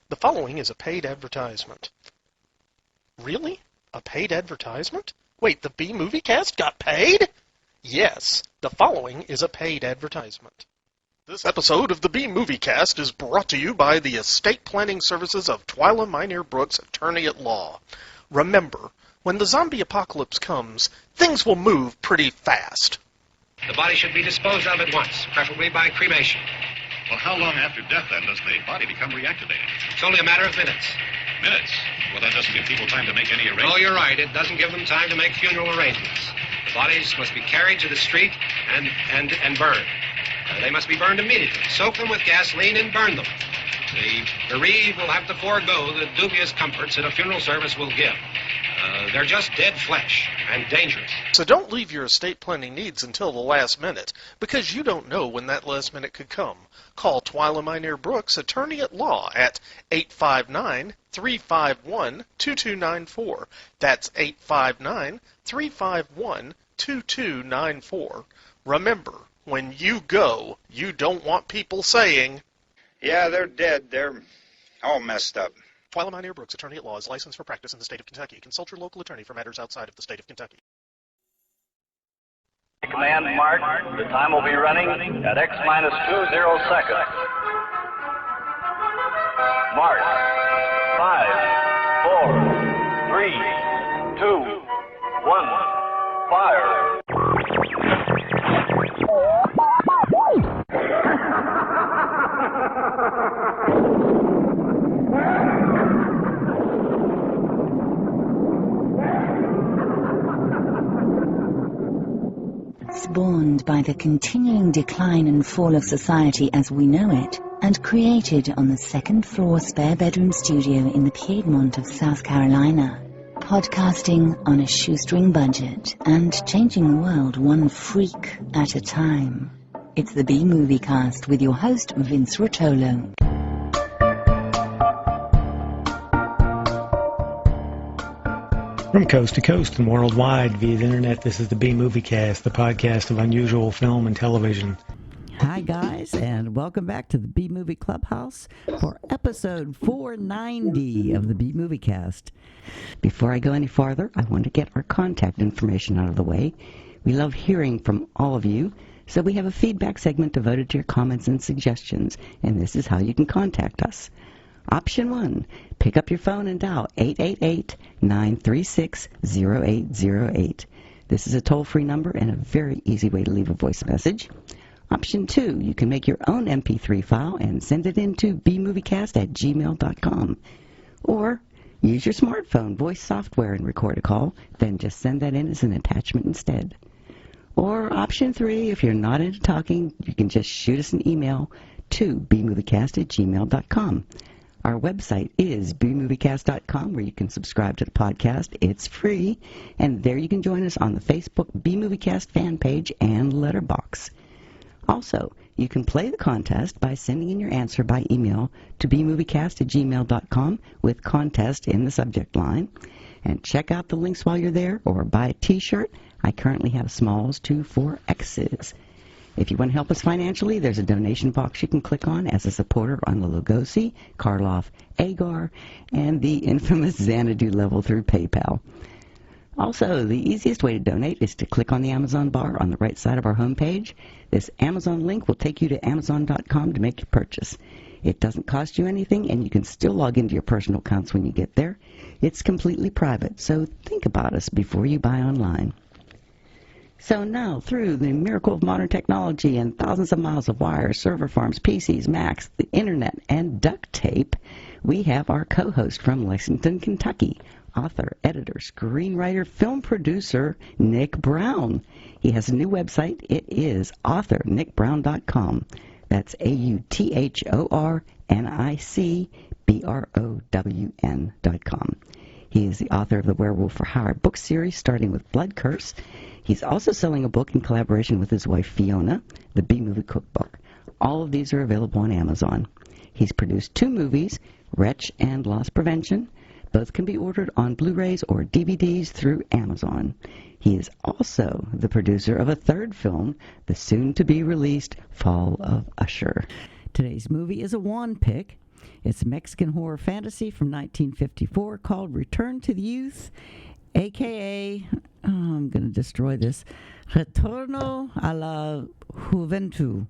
The following is a paid advertisement. Really? A paid advertisement? Wait, the B-Movie Cast got paid? Yes, the following is a paid advertisement. This episode of the B-Movie Cast is brought to you by the estate planning services of Twyla Minear Brooks, attorney at law. Remember, when the zombie apocalypse comes, things will move pretty fast. The body should be disposed of at once, preferably by cremation. Well, how long after death, then, does the body become reactivated? It's only a matter of minutes. Minutes? Well, that doesn't give people time to make any arrangements. Oh, you're right. It doesn't give them time to make funeral arrangements. The bodies must be carried to the street and burned. They must be burned immediately. Soak them with gasoline and burn them. The bereaved will have to forego the dubious comforts that a funeral service will give. They're just dead flesh and dangerous. So don't leave your estate planning needs until the last minute, because you don't know when that last minute could come. Call Twyla Minear Brooks, attorney at law, at 859-351-2294. That's 859-351-2294. Remember, when you go, you don't want people saying, "Yeah, they're dead. They're all messed up." Twyla Minear Brooks, attorney at law, is licensed for practice in the state of Kentucky. Consult your local attorney for matters outside of the state of Kentucky. Command mark. The time will be running at X-20 seconds. Mark. 5, 4, 3, 2, 1. Fire. Spawned by the continuing decline and fall of society as we know it, and created on the second-floor spare-bedroom studio in the Piedmont of South Carolina. Podcasting on a shoestring budget and changing the world one freak at a time. It's the B-Movie Cast with your host, Vince Rotolo. From coast to coast and worldwide via the internet, this is the B-Movie Cast, the podcast of unusual film and television. Hi guys, and welcome back to the B-Movie Clubhouse for episode 490 of the B-Movie Cast. Before I go any farther, I want to get our contact information out of the way. We love hearing from all of you, so we have a feedback segment devoted to your comments and suggestions, and this is how you can contact us. Option 1, pick up your phone and dial 888-936-0808. This is a toll-free number and a very easy way to leave a voice message. Option 2, you can make your own MP3 file and send it in to bmoviecast@gmail.com. Or use your smartphone voice software and record a call, then just send that in as an attachment instead. Or option 3, if you're not into talking, you can just shoot us an email to bmoviecast@gmail.com. Our website is bmoviecast.com, where you can subscribe to the podcast. It's free, and there you can join us on the Facebook B-Moviecast fan page and letterbox. Also, you can play the contest by sending in your answer by email to bmoviecast@gmail.com with contest in the subject line. And check out the links while you're there, or buy a t-shirt. I currently have smalls to 4X's. If you want to help us financially, there's a donation box you can click on as a supporter on the Lugosi, Karloff, Agar, and the infamous Xanadu level through PayPal. Also, the easiest way to donate is to click on the Amazon bar on the right side of our homepage. This Amazon link will take you to Amazon.com to make your purchase. It doesn't cost you anything, and you can still log into your personal accounts when you get there. It's completely private, so think about us before you buy online. So now, through the miracle of modern technology and thousands of miles of wires, server farms, PCs, Macs, the internet, and duct tape, we have our co-host from Lexington, Kentucky, author, editor, screenwriter, film producer, Nick Brown. He has a new website. It is authornickbrown.com. That's AUTHORNICBROWN.com. He is the author of the Werewolf for Hire book series, starting with Blood Curse. He's also selling a book in collaboration with his wife, Fiona, the B-Movie Cookbook. All of these are available on Amazon. He's produced 2 movies, Wretch and Loss Prevention. Both can be ordered on Blu-rays or DVDs through Amazon. He is also the producer of a 3rd film, the soon-to-be-released Fall of Usher. Today's movie is a Juan pick. It's a Mexican horror fantasy from 1954 called Return to the Youth, a.k.a., I'm going to destroy this, Returno A La Juventud.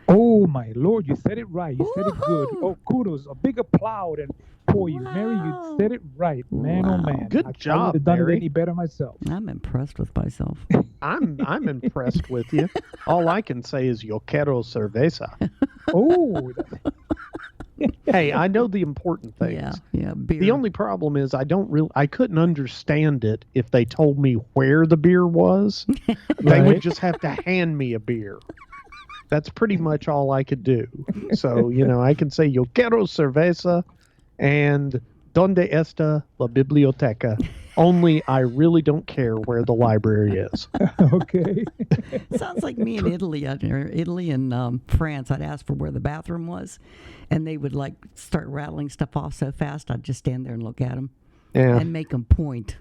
Oh, my Lord, you said it right. You said it good. Woohoo! Oh, kudos. A big applaud and for you, Mary. You said it right. Man, oh, Wow. man. Good I job, would have done Mary. it any better myself. I'm impressed with myself. I'm impressed with you. All I can say is yo quiero cerveza. Oh, Hey, I know the important things. Yeah, beer. The only problem is I couldn't understand it if they told me where the beer was. They would Right. just have to hand me a beer. That's pretty much all I could do. So, I can say yo quiero cerveza and donde está la biblioteca. Only I really don't care where the library is. okay. Sounds like me in Italy. Italy and France, I'd ask for where the bathroom was, and they would like start rattling stuff off so fast, I'd just stand there and look at them Yeah. and make them point.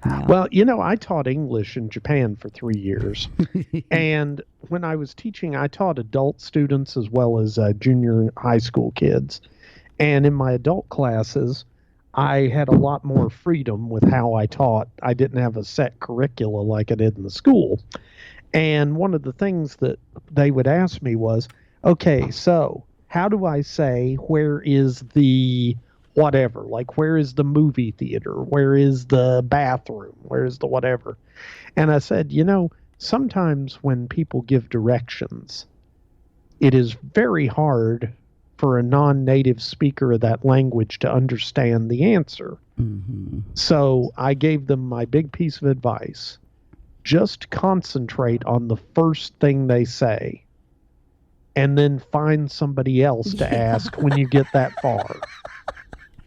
Yeah. Well, I taught English in Japan for 3 years. And when I was teaching, I taught adult students as well as junior and high school kids. And in my adult classes, I had a lot more freedom with how I taught. I didn't have a set curricula like I did in the school. And one of the things that they would ask me was, okay, so how do I say where is the whatever? Like, where is the movie theater? Where is the bathroom? Where is the whatever? And I said, sometimes when people give directions, it is very hard for a non-native speaker of that language to understand the answer. Mm-hmm. So I gave them my big piece of advice. Just concentrate on the first thing they say, and then find somebody else to ask when you get that far.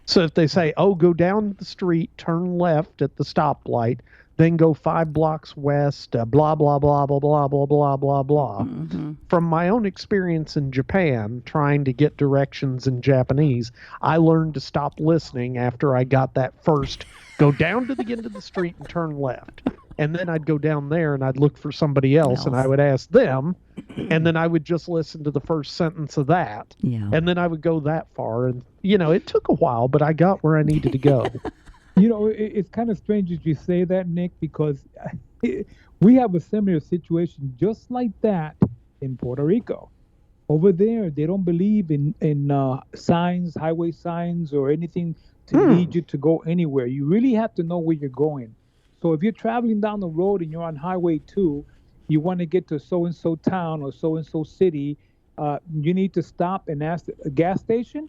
So if they say, go down the street, turn left at the stoplight, then go 5 blocks west, blah, blah, blah, blah, blah, blah, blah, blah, blah. Mm-hmm. From my own experience in Japan, trying to get directions in Japanese, I learned to stop listening after I got that first, go down to the end of the street and turn left. And then I'd go down there and I'd look for somebody else and I would ask them. And then I would just listen to the first sentence of that. Yeah. And then I would go that far. And, it took a while, but I got where I needed to go. It's kind of strange that you say that, Nick, because we have a similar situation just like that in Puerto Rico. Over there, they don't believe in signs, highway signs, or anything to lead you to go anywhere. You really have to know where you're going. So if you're traveling down the road and you're on Highway 2, you want to get to so-and-so town or so-and-so city, you need to stop and ask a gas station.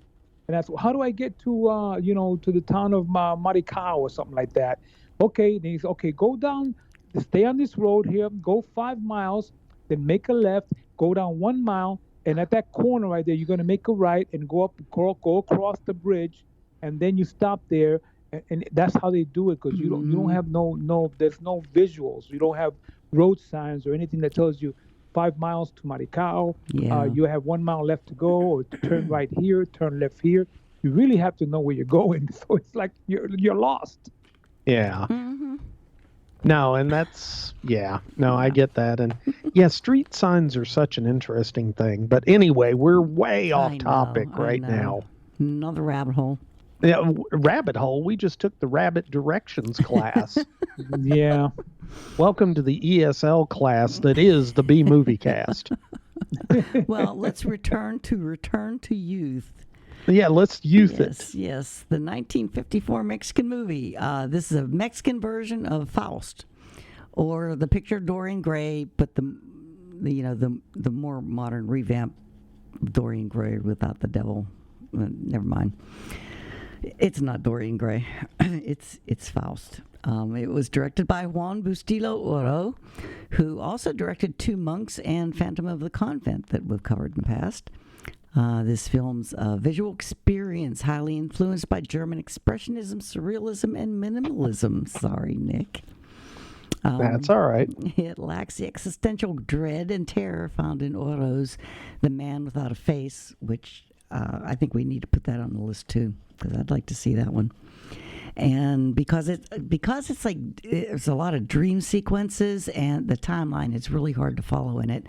And ask, how do I get to, to the town of Maricao or something like that? Okay, then he said, okay, go down, stay on this road here, go 5 miles, then make a left, go down 1 mile, and at that corner right there, you're going to make a right and go across the bridge, and then you stop there. And that's how they do it, because you don't have there's no visuals. You don't have road signs or anything that tells you 5 miles to Maricao. Yeah. You have 1 mile left to go, or turn right here, turn left here. You really have to know where you're going. So it's like you're lost. Yeah. Mm-hmm. No, and that's, I get that. And street signs are such an interesting thing. But anyway, we're way off topic right now. Another rabbit hole. Yeah, rabbit hole. We just took the rabbit directions class. Yeah. Welcome to the ESL class that is the B Movie Cast. Well, let's return to youth. Yeah, let's youth it. Yes, the 1954 Mexican movie. This is a Mexican version of Faust, or the picture of Dorian Gray, but the more modern revamp Dorian Gray without the devil. Never mind. It's not Dorian Gray. It's Faust. It was directed by Juan Bustillo Oro, who also directed Two Monks and Phantom of the Convent that we've covered in the past. This film's visual experience highly influenced by German expressionism, surrealism, and minimalism. Sorry, Nick. That's all right. It lacks the existential dread and terror found in Oro's The Man Without a Face, which I think we need to put that on the list too, because I'd like to see that one. And because it's like there's a lot of dream sequences and the timeline is really hard to follow in it,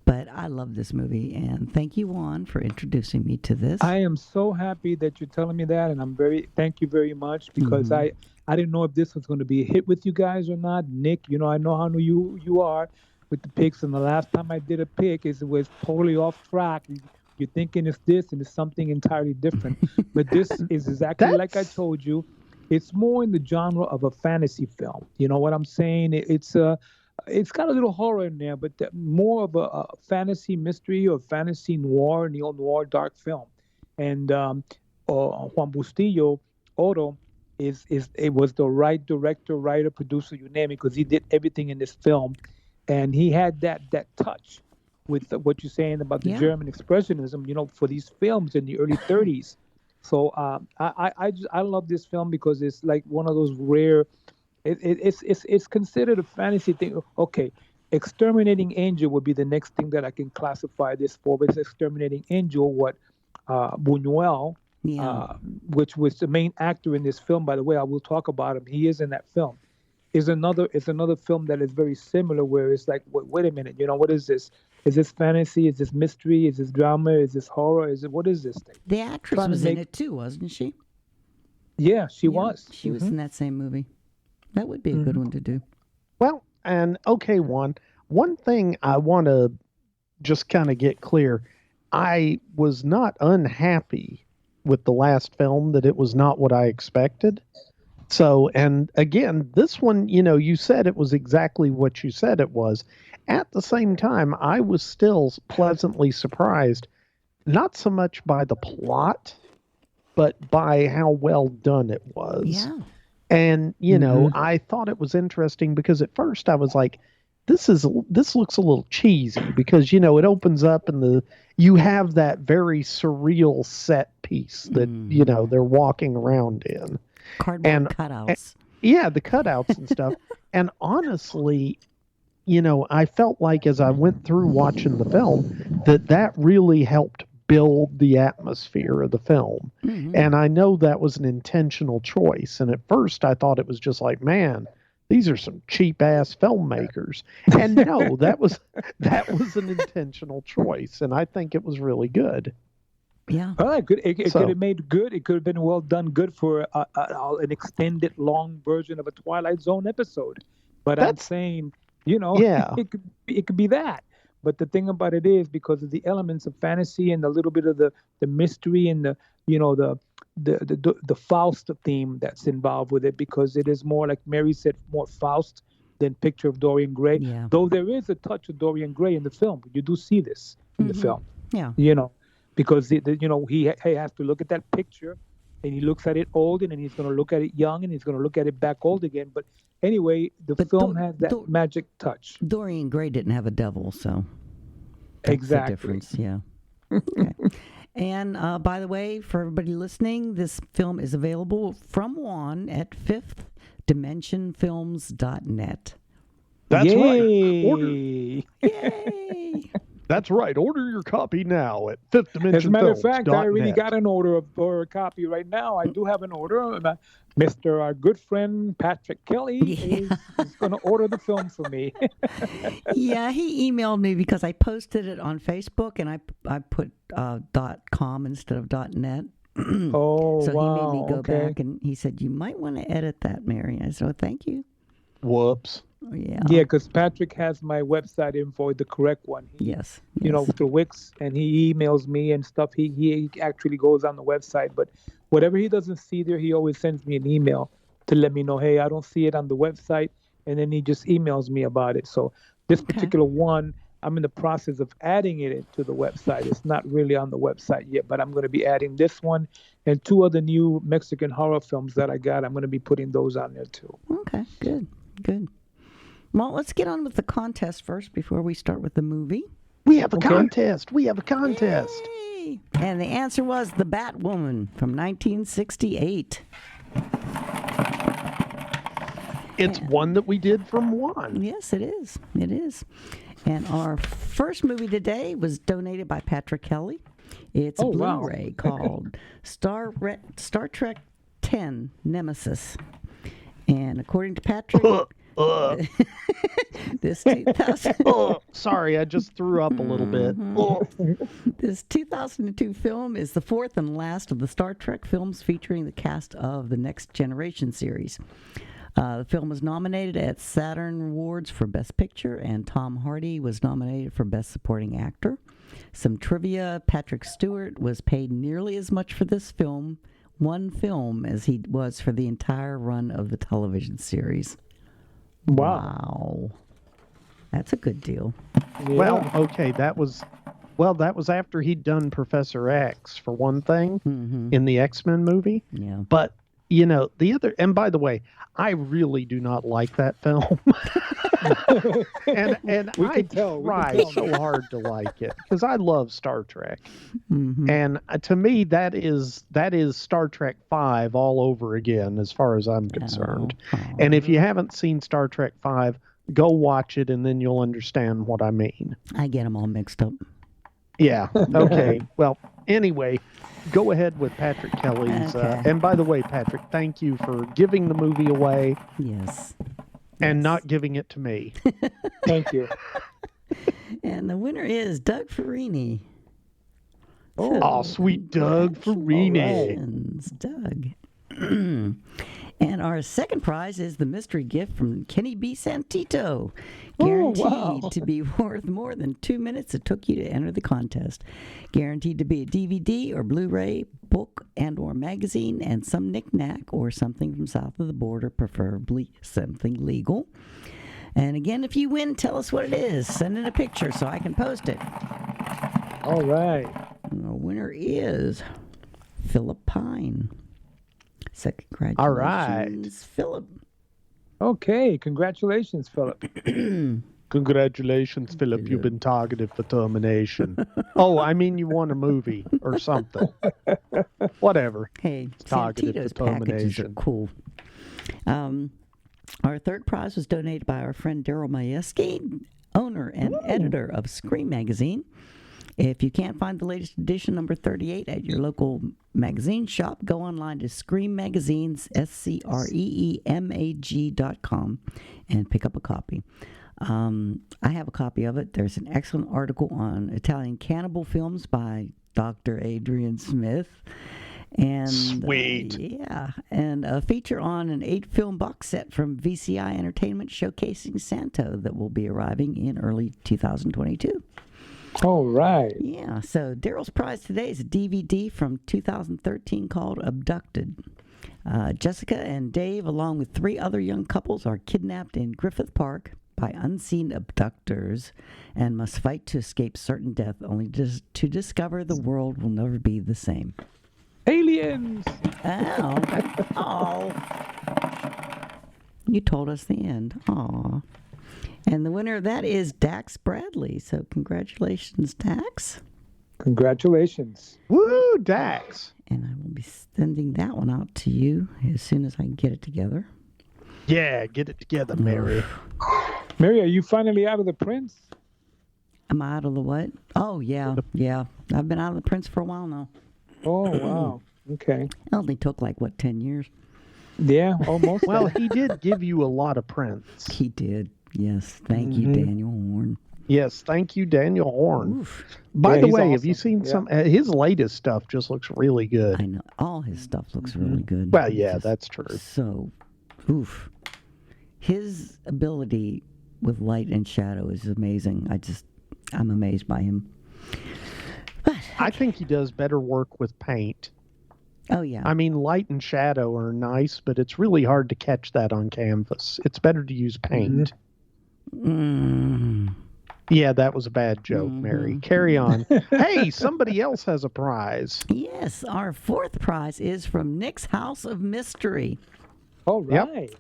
But I love this movie, and thank you, Juan, for introducing me to this. I am so happy that you're telling me that, and thank you very much, because I didn't know if this was going to be a hit with you guys or not. Nick, I know how new you are with the picks, and the last time I did a pick, it was totally off track. You're thinking it's this, and it's something entirely different. But this is exactly like I told you. It's more in the genre of a fantasy film. You know what I'm saying? It's got a little horror in there, but more of a fantasy mystery or fantasy noir, neo-noir dark film. And Juan Bustillo Oro was the right director, writer, producer, you name it, because he did everything in this film, and he had that touch with what you're saying about the German expressionism, for these films in the early 30s. So I love this film because it's like one of those rare. It's considered a fantasy thing. Okay, Exterminating Angel would be the next thing that I can classify this for. But it's Exterminating Angel, what Buñuel, which was the main actor in this film. By the way, I will talk about him. He is in that film. It's another film that is very similar, where it's like, wait a minute, what is this? Is this fantasy? Is this mystery? Is this drama? Is this horror? What is this thing? The actress was in it too, wasn't she? Yeah, she was. She was in that same movie. That would be a good one to do. Well, and okay, one thing I want to just kind of get clear. I was not unhappy with the last film, that it was not what I expected. So, and again, this one, you said it was exactly what you said it was. At the same time, I was still pleasantly surprised, not so much by the plot, but by how well done it was. Yeah. And, I thought it was interesting because at first I was like, this looks a little cheesy because, it opens up and you have that very surreal set piece that, they're walking around in. Cardboard cutouts. The cutouts and stuff. And honestly, I felt like as I went through watching the film, that really helped build the atmosphere of the film. Mm-hmm. And I know that was an intentional choice. And at first I thought it was just like, man, these are some cheap ass filmmakers. And no, that was an intentional choice. And I think it was really good. Yeah. Well, it could have made good. It could have been well done good for an extended long version of a Twilight Zone episode. But I'm saying, it could be that. But the thing about it is, because of the elements of fantasy and a little bit of the mystery and the Faust theme that's involved with it, because it is more, like Mary said, more Faust than Picture of Dorian Gray. Yeah. Though there is a touch of Dorian Gray in the film. You do see this in the film. Yeah. Because he has to look at that picture, and he looks at it old, and then he's going to look at it young, and he's going to look at it back old again. But anyway, the film has that magic touch. Dorian Gray didn't have a devil, so that's exactly the difference. Yeah. Okay. And by the way, for everybody listening, this film is available from Juan at fifthdimensionfilms.net. That's Yay! right. Yay! That's right. Order your copy now at fifthdimensionfilms.net. As a matter of fact, I already got an order for a copy right now. I do have an order. Mr. Our good friend Patrick Kelly is going to order the film for me. Yeah, he emailed me because I posted it on Facebook, and I put .com instead of .net. Oh, so wow. he made me go back, and he said, you might want to edit that, Mary. I said, oh, thank you. Whoops. Yeah. Yeah, because Patrick has my website info, the correct one. Yes. Through Wix, and he emails me and stuff. He actually goes on the website, but whatever he doesn't see there, he always sends me an email to let me know, hey, I don't see it on the website, and then he just emails me about it. So this particular one, I'm in the process of adding it to the website. It's not really on the website yet, but I'm going to be adding this one and 2 other new Mexican horror films that I got. I'm going to be putting those on there too. Okay, good. Well, let's get on with the contest first before we start with the movie. We have a contest. Yay! And the answer was The Batwoman from 1968. It's one that we did from Juan. Yes, it is. It is. And our first movie today was donated by Patrick Kelly. It's a Blu-ray called Star Trek X Nemesis. And according to Patrick, This 2000. Oh, sorry, I just threw up a little bit. Oh. This 2002 film is the fourth and last of the Star Trek films featuring the cast of the Next Generation series. The film was nominated at Saturn Awards for Best Picture, and Tom Hardy was nominated for Best Supporting Actor. Some trivia: Patrick Stewart was paid nearly as much for this one film, as he was for the entire run of the television series. Wow. That's a good deal. Yeah. Well, okay, that was after he'd done Professor X, for one thing, in the X-Men movie. Yeah. But, the other, and by the way, I really do not like that film. and I try so hard to like it, because I love Star Trek. And to me, that is Star Trek 5 all over again, as far as I'm concerned. And if you haven't seen Star Trek 5, go watch it, and then you'll understand what I mean. I get them all mixed up. Yeah. Okay. Well, anyway, go ahead with Patrick Kelly's. Okay. And by the way, Patrick, thank you for giving the movie away. Yes. And not giving it to me. Thank you. And the winner is Doug Farini. Oh, sweet Doug Farini. Doug. And our second prize is the mystery gift from Kenny B. Santito. Guaranteed to be worth more than 2 minutes it took you to enter the contest. Guaranteed to be a DVD or Blu-ray, book, and or magazine, and some knick-knack or something from south of the border, preferably something legal. And again, if you win, tell us what it is. Send in a picture so I can post it. All right. And the winner is Philip Pine. So congratulations, all right, Philip. Okay, congratulations, Philip. Congratulations, Philip. You've been targeted for termination. Oh, I mean, you won a movie or something. Whatever. Hey, targeted Santito's for packages are termination. cool. Our third prize was donated by our friend Daryl Majewski, owner and editor of Scream Magazine. If you can't find the latest edition, number 38, at your local magazine shop, go online to Scream Magazines, SCREEMAG.com, and pick up a copy. I have a copy of it. There's an excellent article on Italian cannibal films by Dr. Adrian Smith. And Sweet. And a feature on an 8-film box set from VCI Entertainment showcasing Santo that will be arriving in early 2022. All right. Yeah, so Daryl's prize today is a DVD from 2013 called Abducted. Jessica and Dave, along with 3 other young couples, are kidnapped in Griffith Park by unseen abductors and must fight to escape certain death, only to discover the world will never be the same. Aliens! Oh. You told us the end. Aw. And the winner of that is Dax Bradley. So congratulations, Dax. Congratulations. Woo, Dax. And I will be sending that one out to you as soon as I can get it together. Yeah, get it together, Mary. Mary, are you finally out of the prints? Am I out of the what? Oh, yeah. I've been out of the prints for a while now. Oh, wow. Okay. It only took 10 years. Yeah, almost. Well, he did give you a lot of prints. He did. Yes. Thank you, Daniel Horn. Yes, thank you, Daniel Horn. By the way, awesome. have you seen some? His latest stuff just looks really good. I know. All his stuff looks really good. Well, yeah, that's true. So, his ability with light and shadow is amazing. I'm amazed by him. But, I think he does better work with paint. Oh, yeah. I mean, light and shadow are nice, but it's really hard to catch that on canvas. It's better to use paint. Yeah, that was a bad joke, Mary. Carry on. Hey, somebody else has a prize. Yes, our fourth prize is from Nick's House of Mystery. All right.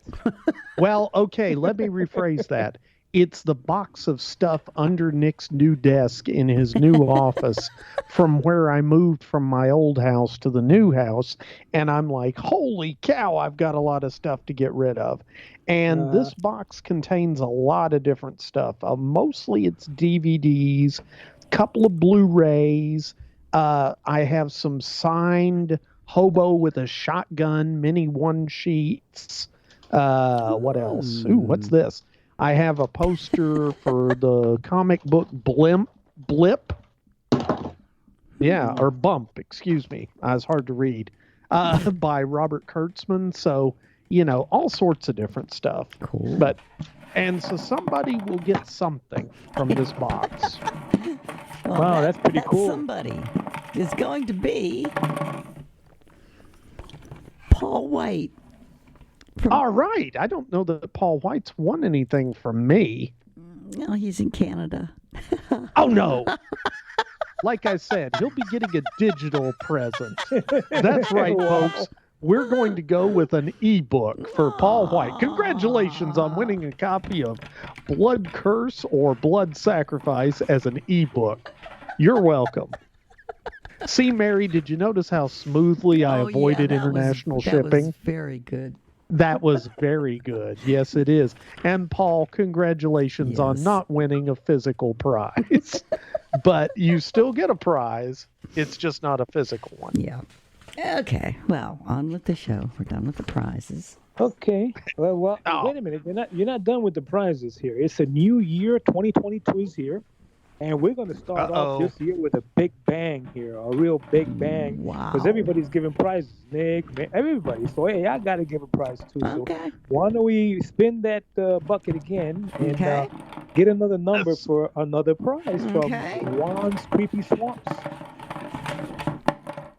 Well, okay, let me rephrase that. It's the box of stuff under Nick's new desk in his new office from where I moved from my old house to the new house. And I'm like, holy cow, I've got a lot of stuff to get rid of. And this box contains a lot of different stuff. Mostly it's DVDs, a couple of Blu-rays. I have some signed Hobo with a Shotgun mini one sheets. What else? Ooh, what's this? I have a poster for the comic book Blip. Yeah, or Bump, excuse me. It's hard to read. By Robert Kurtzman. So, all sorts of different stuff. Cool. So somebody will get something from this box. Well, wow, that's pretty cool. Somebody is going to be Paul White. All right. I don't know that Paul White's won anything from me. No, he's in Canada. Oh, no. Like I said, he'll be getting a digital present. That's right, folks. We're going to go with an ebook for Paul White. Congratulations on winning a copy of Blood Curse or Blood Sacrifice as an ebook. You're welcome. See, Mary, did you notice how smoothly I avoided international shipping? That was very good. That was very good. Yes, it is. And Paul, congratulations on not winning a physical prize. But you still get a prize. It's just not a physical one. Yeah. Okay. Well, on with the show. We're done with the prizes. Okay. Well, wait a minute. You're not done with the prizes here. It's a new year. 2022 is here. And we're going to start off this year with a big bang here, a real big bang. Wow. Because everybody's giving prizes, Nick, everybody. So, hey, I got to give a prize too. Okay. So why don't we spin that bucket again and get another number for another prize from Juan's Creepy Swamps.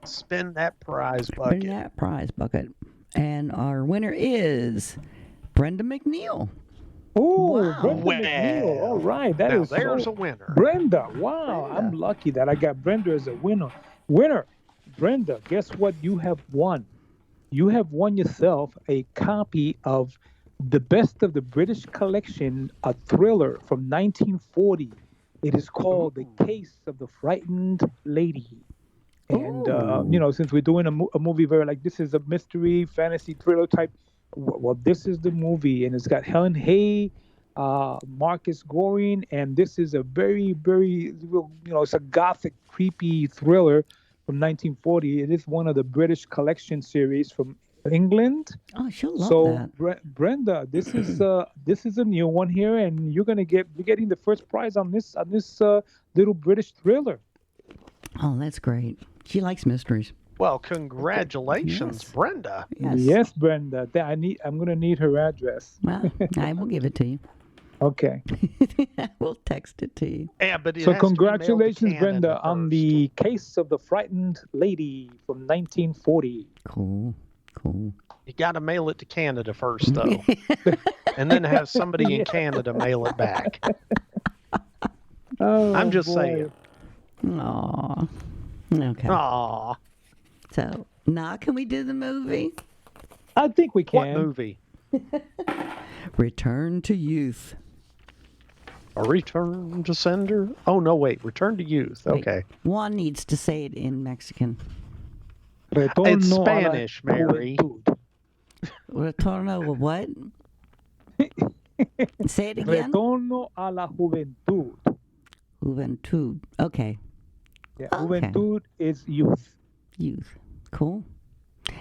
Spin that prize bucket. Spin that prize bucket. And our winner is Brenda McNeil. Oh, wow. Brenda McNeil. All right. There's a winner. Brenda. Wow. Brenda. I'm lucky that I got Brenda as a winner. Brenda, guess what you have won? You have won yourself a copy of The Best of the British Collection, a thriller from 1940. It is called The Case of the Frightened Lady. And, since we're doing a movie very like this is a mystery, fantasy, thriller type. Well, this is the movie, and it's got Helen Hay, Marcus Goring, and this is a very, very, it's a gothic, creepy thriller from 1940. It is one of the British collection series from England. Oh, she'll love that. Brenda, this is a new one here, and you're getting the first prize on this little British thriller. Oh, that's great. She likes mysteries. Well, congratulations, yes. Brenda. Yes, Brenda. I'm going to need her address. Well, I will give it to you. Okay. We'll text it to you. Yeah, but so congratulations, Brenda, on The Case of the Frightened Lady from 1940. Cool. You got to mail it to Canada first, though. And then have somebody in Canada mail it back. I'm just saying. Aw. Okay. Aw. So, now can we do the movie? I think we can. What movie? Return to Youth. A Return to Sender? Oh, no, wait. Return to Youth. Okay. Juan needs to say it in Mexican. It's Spanish, Mary. Retorno what? Say it again. Retorno a la Juventud. Juventud. Okay. Yeah, Juventud is youth. Youth. Cool.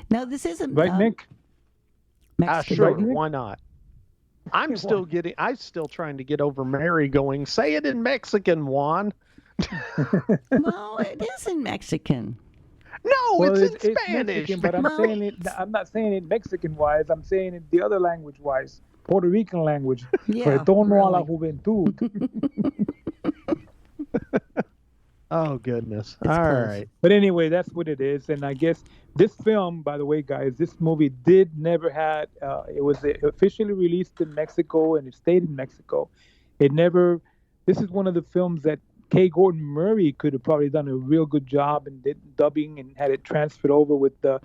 Now, this isn't... Right, Nick? Mexican. Sure, why not? I'm still trying to get over Mary going, say it in Mexican, Juan. No, it is in Mexican. No, it's in Spanish. Mexican, but I'm not saying it Mexican-wise. I'm saying it the other language-wise. Puerto Rican language. Yeah, Retorno a la Juventud. Oh, goodness. It's All close. right. But anyway, that's what it is. And I guess this film, by the way, guys, this movie it was officially released in Mexico and it stayed in Mexico. This is one of the films that K. Gordon Murray could have probably done a real good job and did dubbing and had it transferred over with the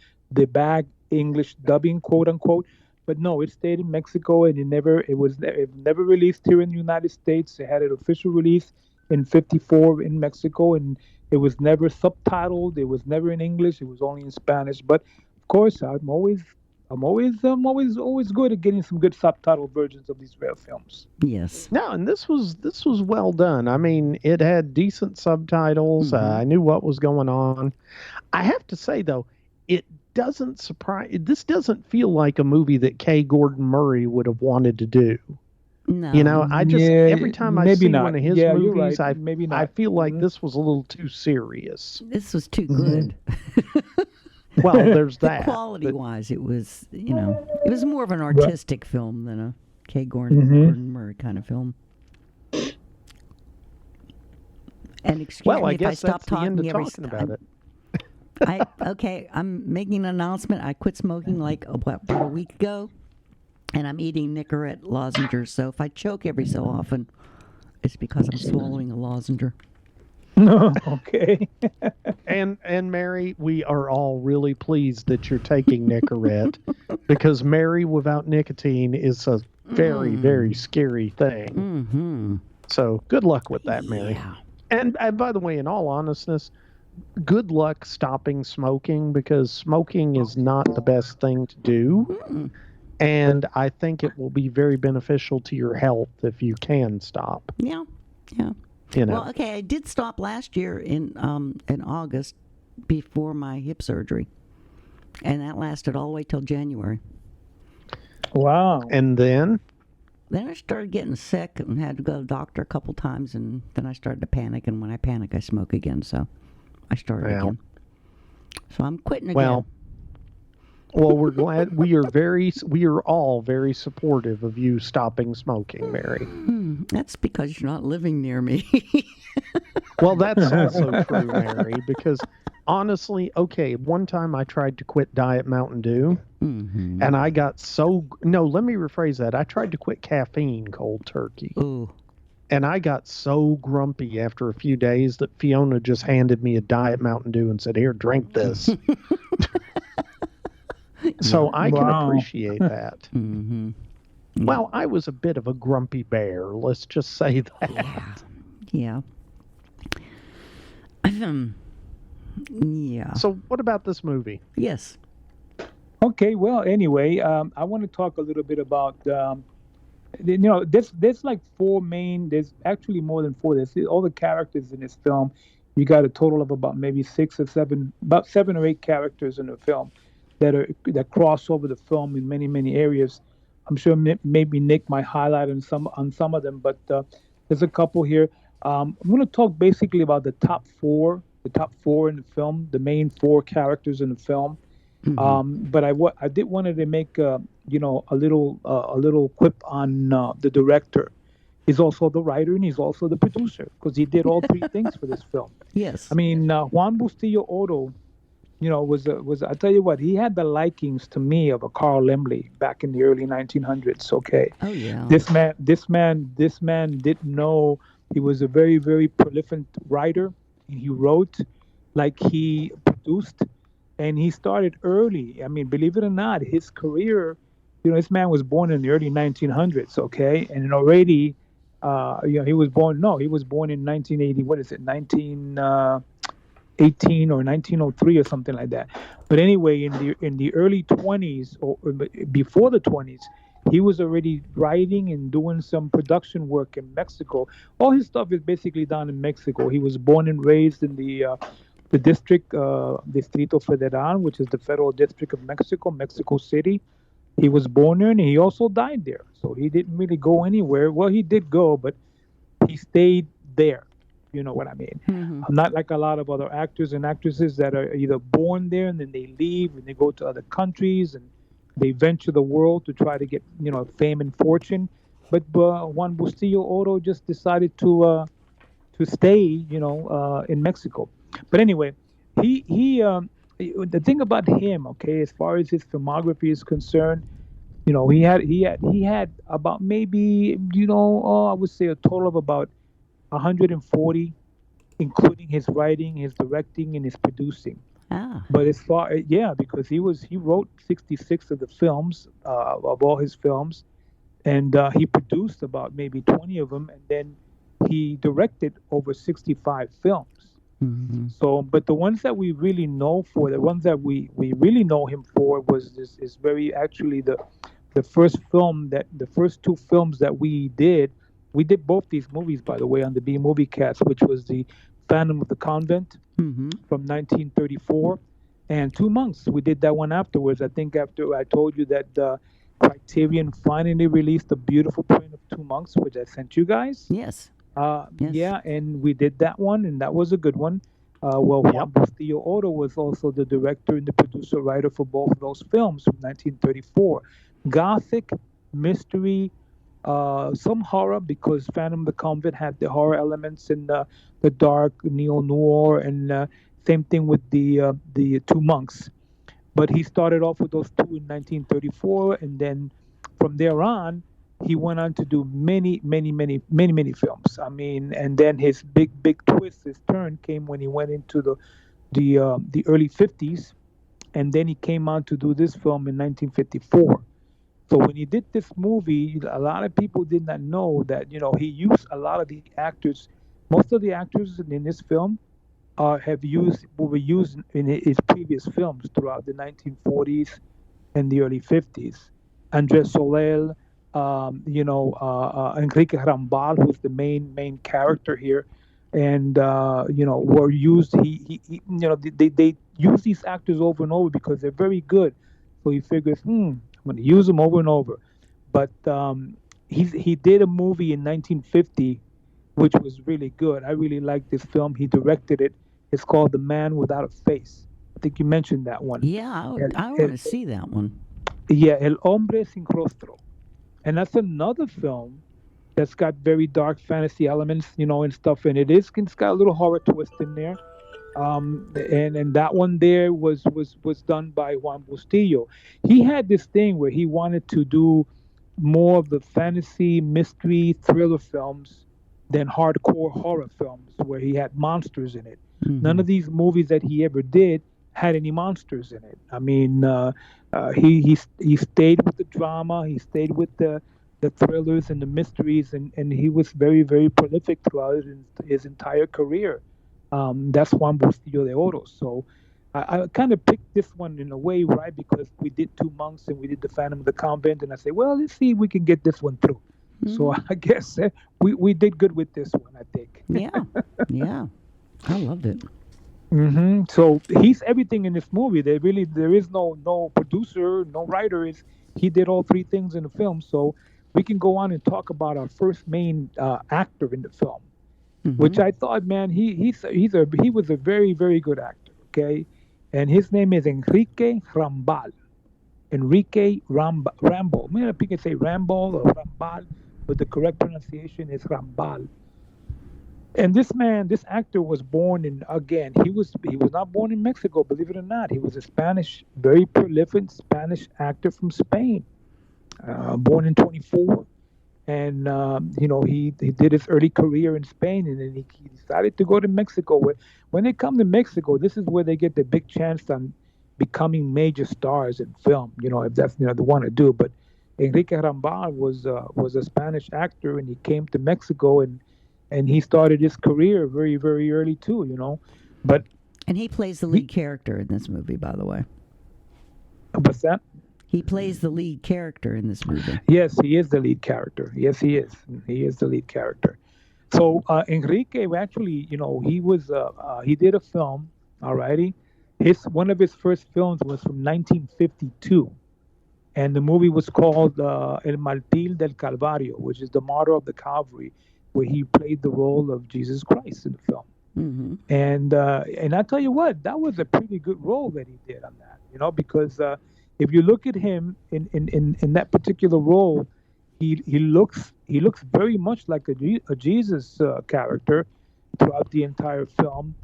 bag English dubbing, quote unquote. But no, it stayed in Mexico and it was never released here in the United States. It had an official release in 1954 in Mexico, and it was never subtitled. It was never in English. It was only in Spanish. But of course, I'm always good at getting some good subtitle versions of these rare films. Yes. No, and this was well done. I mean, it had decent subtitles. Mm-hmm. I knew what was going on. I have to say though, it doesn't surprise. This doesn't feel like a movie that K. Gordon Murray would have wanted to do. No. You know, I just every time I see one of his you're movies, right. Maybe not. I feel like this was a little too serious. This was too good. Well, there's that. Quality-wise, it was, it was more of an artistic film than a K. Gordon Murray kind of film. And excuse Well, me I if guess I stop that's the end talking of talking about it. I'm making an announcement. I quit smoking about a week ago, and I'm eating Nicorette lozenges. So if I choke every so often, it's because I'm swallowing a lozenge. Okay. And Mary, we are all really pleased that you're taking Nicorette because Mary without nicotine is a very, very scary thing. Mm-hmm. So good luck with that, Mary. Yeah. And by the way, in all honestness, good luck stopping smoking because smoking is not the best thing to do. Mm-mm. And I think it will be very beneficial to your health if you can stop. Yeah. Well, okay, I did stop last year in August before my hip surgery, and that lasted all the way till January. Wow. And then I started getting sick and had to go to the doctor a couple times, and then I started to panic, and when I panic, I smoke again, so I started again. So I'm quitting again. Well, we're glad we are all very supportive of you stopping smoking, Mary. That's because you're not living near me. Well, that's also true, Mary, because honestly, okay, one time I tried to quit Diet Mountain Dew, and I got let me rephrase that. I tried to quit caffeine cold turkey. Ooh. And I got so grumpy after a few days that Fiona just handed me a Diet Mountain Dew and said, "Here, drink this." So I can appreciate that. Mm-hmm. Well, I was a bit of a grumpy bear. Let's just say that. Yeah. Yeah. So what about this movie? Yes. Okay. Well, anyway, I want to talk a little bit about, there's like four main. There's actually more than four. There's all the characters in this film. You got a total of about maybe about 7 or 8 characters in the film that cross over the film in many areas. I'm sure maybe Nick might highlight on some of them, but there's a couple here. I'm going to talk basically about the top four in the film, the main 4 characters in the film. But I did wanted to make a little quip on the director. He's also the writer and he's also the producer because he did all 3 things for this film. Yes. I mean, Juan Bustillo Otto, was I tell you what, he had the likings to me of a Carl Laemmle back in the early 1900s. Okay. Oh yeah. This man didn't know he was a very, very prolific writer. He wrote like he produced, and he started early. I mean, believe it or not, his career, this man was born in the early 1900s. Okay, and already, he was born in 1980. What is it? 1918 or 1903 or something like that. But anyway, in the early 20s or before the 20s, he was already writing and doing some production work in Mexico. All his stuff is basically done in Mexico. He was born and raised in the district, Distrito Federal, which is the federal district of Mexico City. He was born there and he also died there. So he didn't really go anywhere. Well, he did go, but he stayed there. You know what I mean? Mm-hmm. Not like a lot of other actors and actresses that are either born there and then they leave and they go to other countries and they venture the world to try to get, fame and fortune. But Juan Bustillo Otto just decided to stay, in Mexico. But anyway, he the thing about him, okay, as far as his filmography is concerned, he had about maybe, I would say a total of about 140, including his writing, his directing, and his producing. But as far, because he wrote 66 of the films, of all his films, and he produced about maybe 20 of them, and then he directed over 65 films. Mm-hmm. So, but the ones that we really know for, the ones that we really know him for was is very actually the first 2 films that we did. We did both these movies, by the way, on the B Movie Cast, which was the Phantom of the Convent from 1934, and Two Monks. We did that one afterwards. I think after I told you that Criterion finally released a beautiful print of Two Monks, which I sent you guys. Yes. Yes. Yeah, and we did that one, and that was a good one. Well, Juan Bustillo Oro was also the director and the producer writer for both of those films from 1934. Gothic, mystery, some horror, because Phantom of the Convent had the horror elements and the dark neo-noir, and same thing with the Two Monks. But he started off with those two in 1934, and then from there on, he went on to do many, many, many, many, many films. I mean, and then his big twist, his turn came when he went into the early 50s, and then he came on to do this film in 1954. So when he did this movie, a lot of people did not know that he used a lot of the actors. Most of the actors in this film were used in his previous films throughout the 1940s and the early 50s. Andrés Soleil, Enrique Rambo, who's the main character here, and were used. They use these actors over and over because they're very good. So he figures, I'm going to use them over and over. But he did a movie in 1950, which was really good. I really liked this film. He directed it. It's called The Man Without a Face. I think you mentioned that one. Yeah, I want to see that one. Yeah, El Hombre Sin Rostro. And that's another film that's got very dark fantasy elements, and stuff. And it's got a little horror twist in there. And that one there was done by Juan Bustillo. He had this thing where he wanted to do more of the fantasy, mystery, thriller films than hardcore horror films where he had monsters in it. Mm-hmm. None of these movies that he ever did had any monsters in it. I mean, he stayed with the drama. He stayed with the thrillers and the mysteries, and he was very, very prolific throughout his entire career. That's Juan Bustillo de Oro. So I kind of picked this one in a way, right, because we did Two Monks and we did the Phantom of the Convent, and I say, well, let's see if we can get this one through. Mm-hmm. So I guess we did good with this one, I think. Yeah. I loved it. Mm-hmm. So he's everything in this movie. There is no producer, no writer. He did all three things in the film. So we can go on and talk about our first main actor in the film, mm-hmm. which I thought, man, he was a very, very good actor. Okay, and his name is Enrique Rambo. Enrique Rambo. I mean, you can say Rambo or Rambal, but the correct pronunciation is Rambal. And this actor was born in, again, he was not born in Mexico, believe it or not. He was a very prolific Spanish actor from Spain, born in 24. And, he did his early career in Spain, and then he decided to go to Mexico. When they come to Mexico, this is where they get the big chance on becoming major stars in film, if that's, they want to do. But Enrique Rambo was a Spanish actor, and he came to Mexico, and he started his career very, very early too, And he plays the lead character in this movie, by the way. What's that? He plays the lead character in this movie. Yes, he is the lead character. Yes, he is. He is the lead character. So Enrique, actually, he did a film. Alrighty, one of his first films was from 1952, and the movie was called El Martil Del Calvario, which is the Martyr of the Calvary, where he played the role of Jesus Christ in the film. Mm-hmm. And I tell you what, that was a pretty good role that he did on that, because if you look at him in that particular role, he looks very much like a Jesus character throughout the entire film.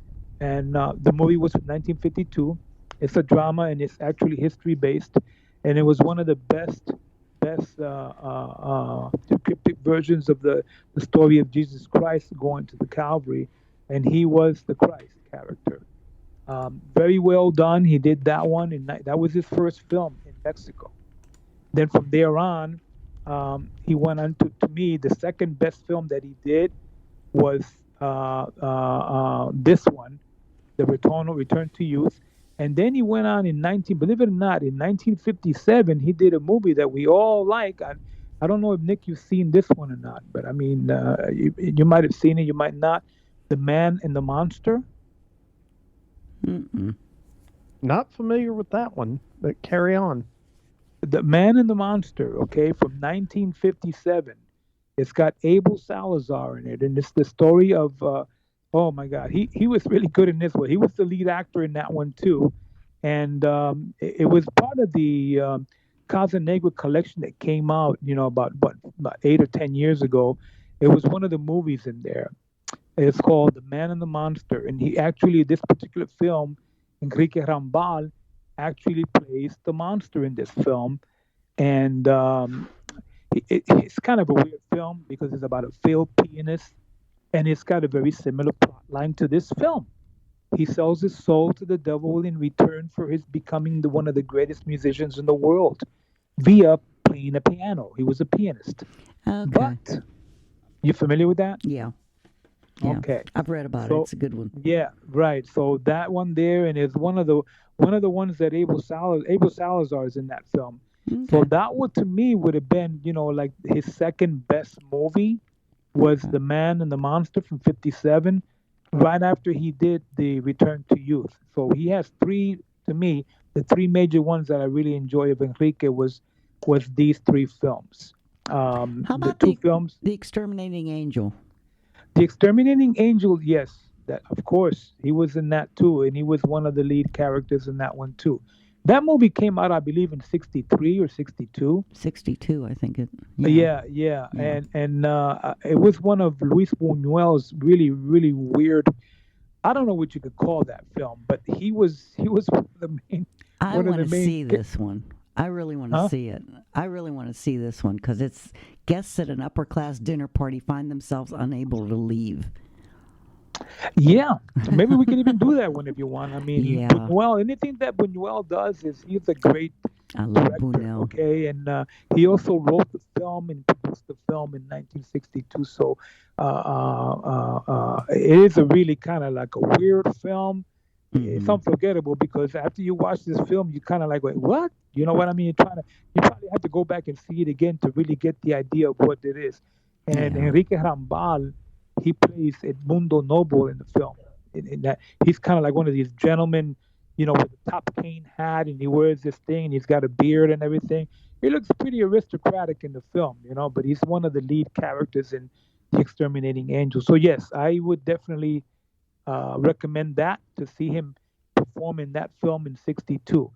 And the movie was from 1952. It's a drama, and it's actually history based, and it was one of the best cryptic versions of the story of Jesus Christ going to the Calvary, and he was the Christ character. Very well done. He did that one, and that was his first film in Mexico. Then from there on, he went on to me, the second best film that he did was this one, The Return to Youth. And then he went on believe it or not, in 1957, he did a movie that we all like. I don't know if, Nick, you've seen this one or not, but I mean, you might have seen it, you might not. The Man and the Monster. Mm-mm. Not familiar with that one, but carry on. The Man and the Monster, okay, from 1957. It's got Abel Salazar in it, and it's the story of, oh my God, he was really good in this one. He was the lead actor in that one too, and it was part of the Casa Negra collection that came out, about 8 or 10 years ago. It was one of the movies in there. It's called The Man and the Monster, and he actually, this particular film, Enrique Rambo actually plays the monster in this film, and it's kind of a weird film because it's about a failed pianist, and it's got a very similar plot line to this film. He sells his soul to the devil in return for his becoming one of the greatest musicians in the world via playing a piano. He was a pianist. Okay. But you familiar with that? Yeah. Yeah. Okay. I've read about it. It's a good one. Yeah, right. So that one there, and it's one of the ones that Abel Salazar is in that film. Okay. So that would, to me, would have been, like his second best movie was The Man and the Monster from '57, right after he did the Return to Youth. So he has three, to me, the three major ones that I really enjoy of Enrique was these three films. How about the two films? The Exterminating Angel? The Exterminating Angel, yes, that of course he was in that too, and he was one of the lead characters in that one too. That movie came out, I believe, in '63 or '62. '62, I think it. Yeah. And it was one of Luis Buñuel's really, really weird. I don't know what you could call that film, but he was one of the main. I want to see this one. I really want to see it. I really want to see this one because it's guests at an upper class dinner party find themselves unable to leave. Yeah, maybe we can even do that one if you want. I mean, Yeah. Buñuel, anything that Buñuel does is he's a great I love director. Buñuel. Okay, and he also wrote the film and produced the film in 1962. So it is a really kind of like a weird film. It's unforgettable because after you watch this film, you kind of like, wait, what? You know what I mean? You probably have to go back and see it again to really get the idea of what it is. And Enrique Rambo, he plays Edmundo Noble in the film. In that, he's kind of like one of these gentlemen, with a top cane hat, and he wears this thing, and he's got a beard and everything. He looks pretty aristocratic in the film, but he's one of the lead characters in The Exterminating Angel. So yes, I would definitely recommend that to see him perform in that film in '62.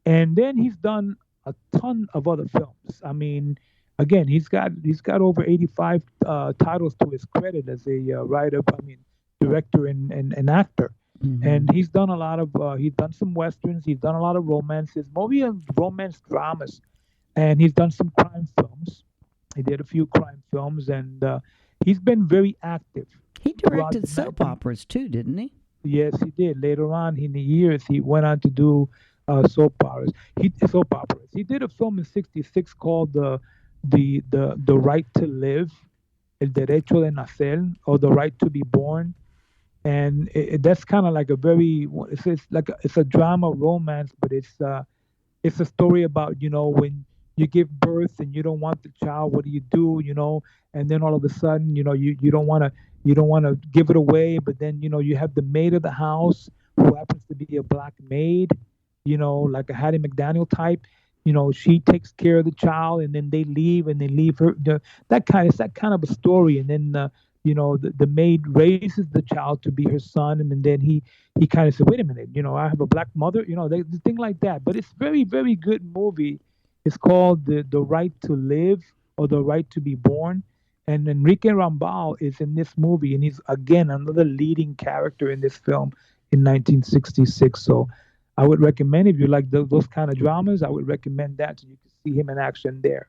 And then he's done a ton of other films. I mean, again, he's got over 85 titles to his credit as a director and actor. Mm-hmm. And he's done a lot of he's done some westerns, he's done a lot of romances, mostly romance dramas, and he's done some crime films. He did a few crime films, and he's been very active. He directed soap operas too, didn't he? Yes, he did. Later on in the years, he went on to do soap operas. He did a film in '66 called the Right to Live, El Derecho de Nacer, or The Right to Be Born, and that's kind of like a very it's a drama romance, but it's a story about when you give birth and you don't want the child, what do you do? And then all of a sudden, you don't want to give it away, but then you have the maid of the house who happens to be a black maid, like a Hattie McDaniel type. She takes care of the child, and then they leave her. That kind of a story, and then the maid raises the child to be her son, and then he kind of said, wait a minute, I have a black mother, the thing like that. But it's very, very good movie. It's called the Right to Live or The Right to Be Born. And Enrique Rambo is in this movie, and he's, again, another leading character in this film in 1966. So I would recommend, if you like those kind of dramas, I would recommend that so you can see him in action there.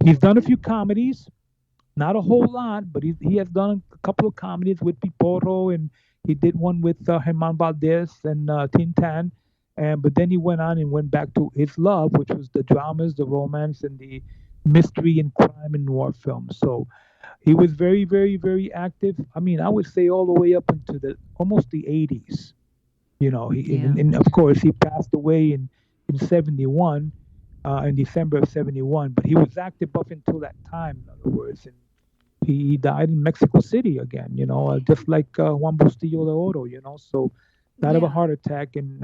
He's done a few comedies, not a whole lot, but he has done a couple of comedies with Piporro, and he did one with Germán Valdez and Tintin. But then he went on and went back to his love, which was the dramas, the romance, and the mystery and crime and noir films. So he was very, very, very active. I mean, I would say all the way up into almost the 80s. And of course, he passed away in 71, in December of 71. But he was active up until that time, in other words. And he died in Mexico City again, just like Juan Bustillo de Oro, So died of a heart attack. And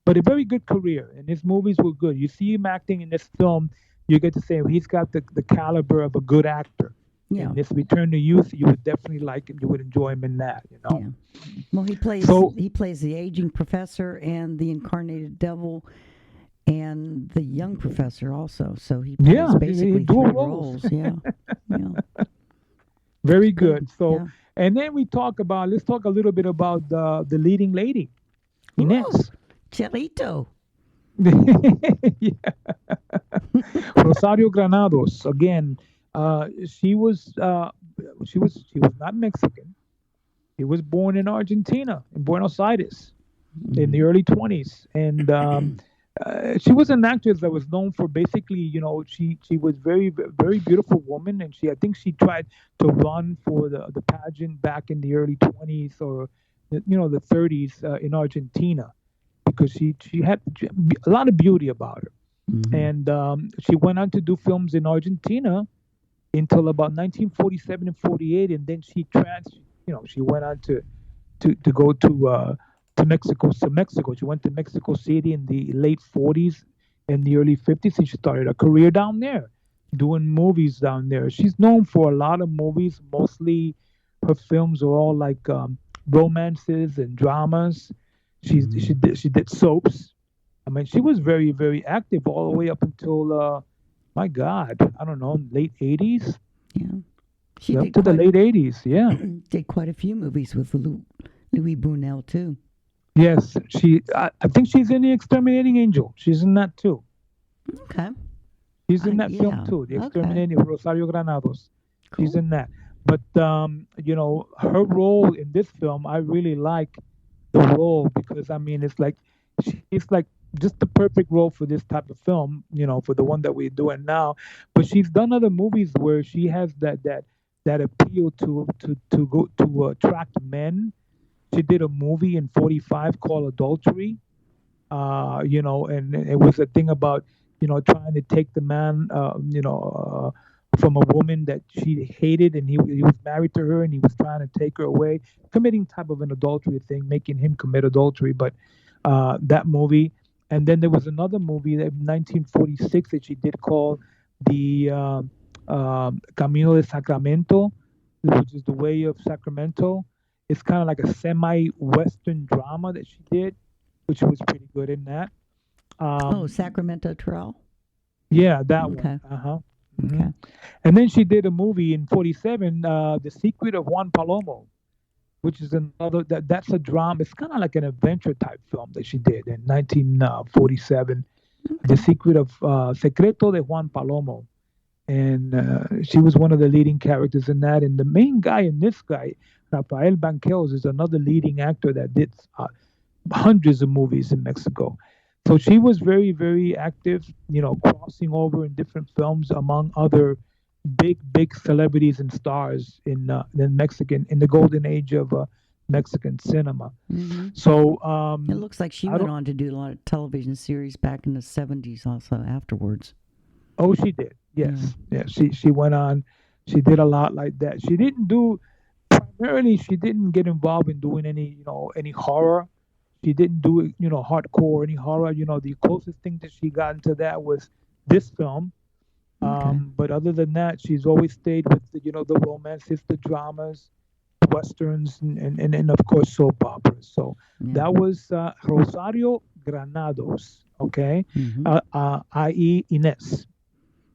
but a very good career. And his movies were good. You see him acting in this film, you get to say he's got the caliber of a good actor. Yeah. In this Return to Youth, you would definitely like him. You would enjoy him in that, you know. Yeah. Well, he plays the aging professor and the incarnated devil and the young professor also. So he plays basically dual three roles. Yeah. Yeah. Very good. So, Yeah. and then let's talk a little bit about the leading lady, Inez. Cherito. Yeah. Rosario Granados. Again, she was not Mexican. She was born in Argentina, in Buenos Aires, in the early 20s, and she was an actress that was known for basically, you know, she was very very beautiful woman, and I think she tried to run for the pageant back in the early 20s or the 30s in Argentina, because she had a lot of beauty about her. And she went on to do films in Argentina until about 1947 and 48, and then she went on to go to Mexico. She went to Mexico City in the late 40s and the early 50s, and she started a career down there, doing movies down there. She's known for a lot of movies. Mostly her films are all like romances and dramas. She did soaps. I mean, she was very, very active all the way up until, my God, I don't know, late 80s? Yeah. She up did to the late 80s, yeah. Did quite a few movies with Louis Buñuel, too. Yes, I think she's in The Exterminating Angel. She's in that, too. Okay. She's in that film, too, The Exterminating Rosario Granados. Cool. She's in that. But, her role in this film, I really like the role because, I mean, it's like, she's like, just the perfect role for this type of film, for the one that we're doing now. But she's done other movies where she has that appeal to attract men. She did a movie in 45 called Adultery, and it was a thing about trying to take the man from a woman that she hated, and he was married to her, and he was trying to take her away, committing type of an adultery thing, making him commit adultery. But that movie. And then there was another movie in 1946 that she did called the Camino de Sacramento, which is the Way of Sacramento. It's kind of like a semi-Western drama that she did, which was pretty good in that. Sacramento Trail? Yeah, that one. Uh-huh. Mm-hmm. Okay. And then she did a movie in 47, The Secret of Juan Palomo, which is another, that's a drama. It's kind of like an adventure type film that she did in 1947. The Secret of Secreto de Juan Palomo. And she was one of the leading characters in that. And the main guy in this guy, Rafael Banqueros, is another leading actor that did hundreds of movies in Mexico. So she was very, very active, crossing over in different films among other big celebrities and stars in the golden age of Mexican cinema. Mm-hmm. So it looks like she went on to do a lot of television series back in the 70s also afterwards. Oh, she did. Yes. Yeah. She went on. She did a lot like that. She didn't get involved in doing any horror. She didn't do hardcore, any horror. The closest thing that she got into that was this film. But other than that, she's always stayed with the romances, the dramas, westerns, and of course soap operas. So that was Rosario Granados, okay, i.e. Inez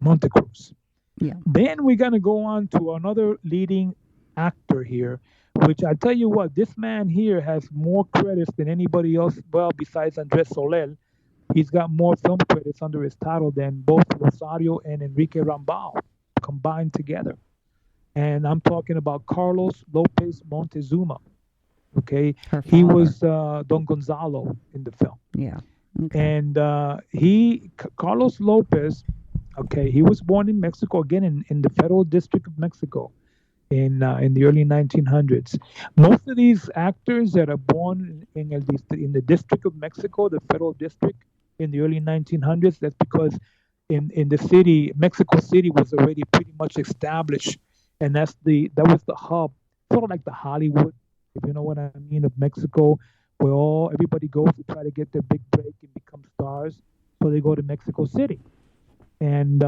Montecruz. Yeah. Then we're gonna go on to another leading actor here, which I tell you what, this man here has more credits than anybody else. Well, besides Andres Soleil. He's got more film credits under his title than both Rosario and Enrique Rambo combined together. And I'm talking about Carlos Lopez Montezuma. Okay, he was Don Gonzalo in the film. Yeah. Okay. And Carlos Lopez, okay, he was born in Mexico, again in the Federal District of Mexico in the early 1900s. Most of these actors that are born in the District of Mexico, the Federal District, in the early 1900s, that's because in the city, Mexico City was already pretty much established, and that was the hub, sort of like the Hollywood, if you know what I mean, of Mexico, where everybody goes to try to get their big break and become stars. So they go to Mexico City. And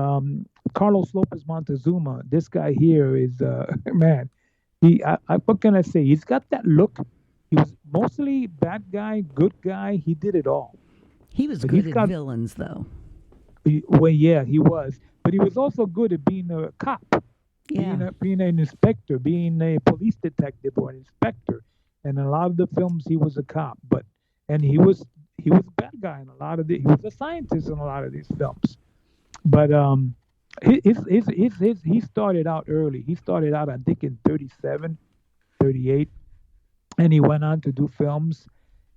Carlos Lopez Montezuma, this guy here is man. What can I say? He's got that look. He was mostly bad guy, good guy. He did it all. He was good at villains, though. Well, yeah, he was. But he was also good at being a cop. Yeah. Being an inspector, being a police detective or an inspector. And in a lot of the films, he was a cop. And he was a bad guy in a lot of he was a scientist in a lot of these films. But he started out early. He started out, I think, in 37, 38. And he went on to do films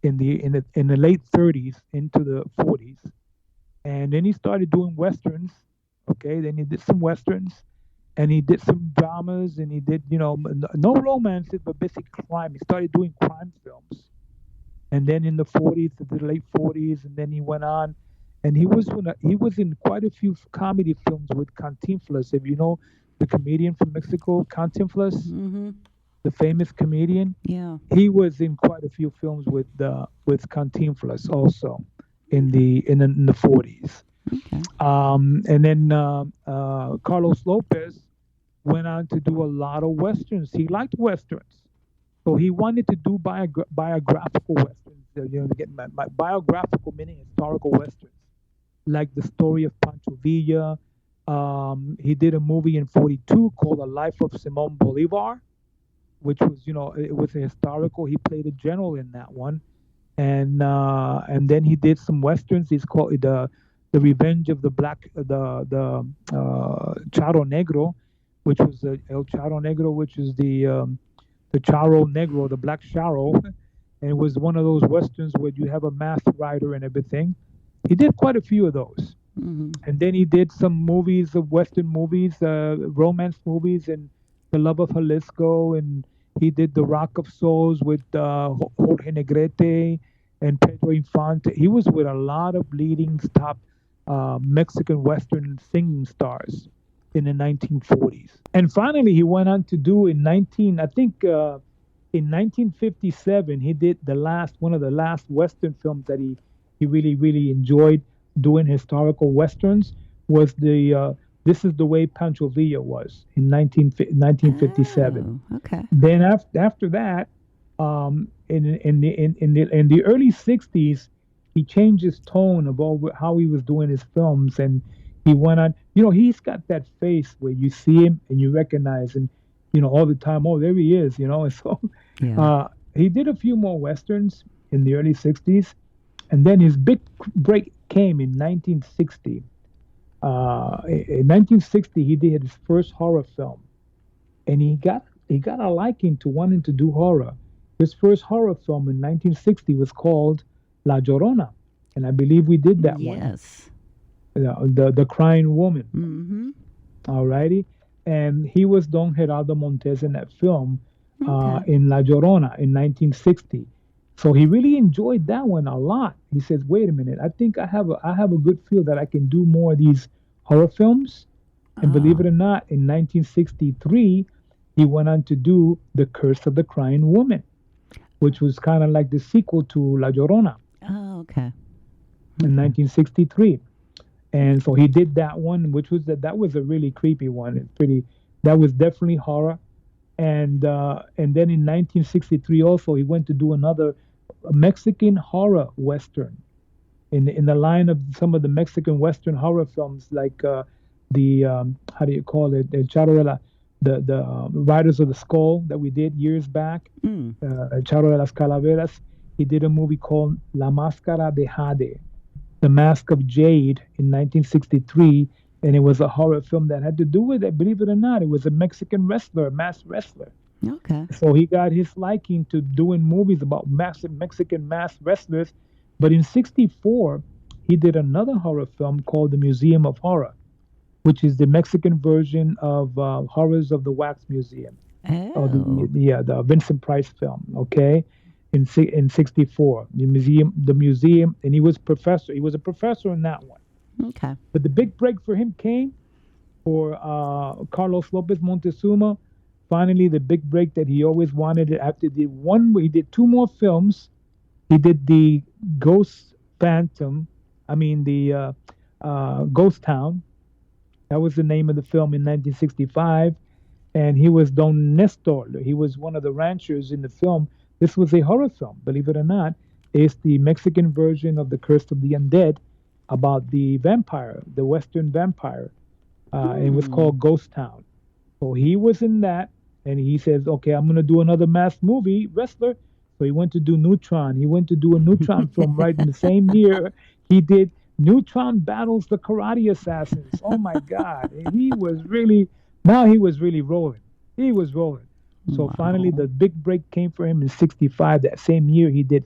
in the late 30s into the 40s. And then he started doing westerns. Okay, then he did some westerns, and he did some dramas, and he did, no romances, but basically crime. He started doing crime films. And then in the 40s, the late 40s, and then he went on, and he was in quite a few comedy films with Cantinflas. If you know the comedian from Mexico, Cantinflas, the famous comedian. Yeah. He was in quite a few films with Cantinflas also in the 40s. Okay. And then Carlos Lopez went on to do a lot of westerns. He liked westerns, so he wanted to do biographical westerns. Get my biographical meaning historical westerns, like the story of Pancho Villa. He did a movie in 42 called The Life of Simón Bolívar, which was, it was a historical. He played a general in that one, and then he did some westerns. He's called the Revenge of the Charro Negro, which was El Charro Negro, which is the Charro Negro, the Black Charro, and it was one of those westerns where you have a masked rider and everything. He did quite a few of those, and then he did some movies, western movies, romance movies, and The Love of Jalisco, and he did The Rock of Souls with Jorge Negrete and Pedro Infante. He was with a lot of leading top Mexican Western singing stars in the 1940s. And finally, he went on to do in 1957, he did one of the last Western films that he really, really enjoyed doing historical Westerns was This Is the Way Pancho Villa was in 1957. Oh, okay. Then after that, in the early 60s, he changed his tone about how he was doing his films, and he went on. He's got that face where you see him and you recognize him, all the time. Oh, there he is, And so, he did a few more westerns in the early 60s, and then his big break came in 1960. In 1960, he did his first horror film, and he got a liking to wanting to do horror. His first horror film in 1960 was called La Llorona, and I believe we did that one. Yes. The Crying Woman. Mm-hmm. All righty. And he was Don Gerardo Montes in that film in La Llorona in 1960. So he really enjoyed that one a lot. He says, wait a minute, I think I have a good feel that I can do more of these horror films. And believe it or not, in 1963, he went on to do The Curse of the Crying Woman, which was kind of like the sequel to La Llorona. Oh, okay. In 1963. And so he did that one, which was that was a really creepy one. That was definitely horror. And then in 1963 also, he went to do another Mexican horror Western in the line of some of the Mexican Western horror films, like how do you call it? The Riders of the Skull that we did years back, Charro de las Calaveras. He did a movie called La Máscara de Jade, The Mask of Jade, in 1963, and it was a horror film that had to do with it. Believe it or not, it was a Mexican wrestler, a masked wrestler. Okay. So he got his liking to doing movies about Mexican masked wrestlers. But in 64, he did another horror film called The Museum of Horror, which is the Mexican version of Horrors of the Wax Museum. Oh. The Vincent Price film, okay? In 64, the museum, and he was a professor in that one. Okay. But the big break for him came for Carlos Lopez Montezuma. Finally, the big break that he always wanted after he did two more films He did the Ghost Phantom. I mean the Ghost Town. That was the name of the film in 1965. And he was Don Nestor. He was one of the ranchers in the film. This was a horror film, believe it or not. It's the Mexican version of The Curse of the Undead about the vampire, the Western vampire. It was called Ghost Town. So he was in that, and he says, okay, I'm going to do another mass movie, wrestler. So he went to do Neutron. He went to do a Neutron film right in the same year. He did Neutron Battles the Karate Assassins. Oh, my God. And he was really rolling. He was rolling. So finally, the big break came for him in 65. That same year, he did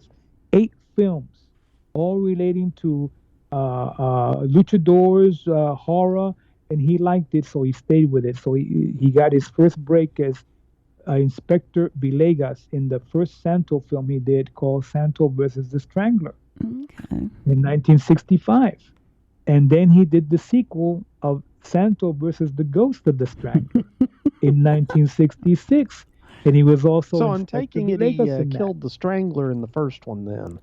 8 films, all relating to luchadors, horror, and he liked it, so he stayed with it. So he got his first break as Inspector Villegas in the first Santo film he did called Santo versus the Strangler in 1965. And then he did the sequel of Santo versus the Ghost of the Strangler in 1966. And he was also So I'm Inspector taking it Villegas he in that. killed the Strangler in the first one then.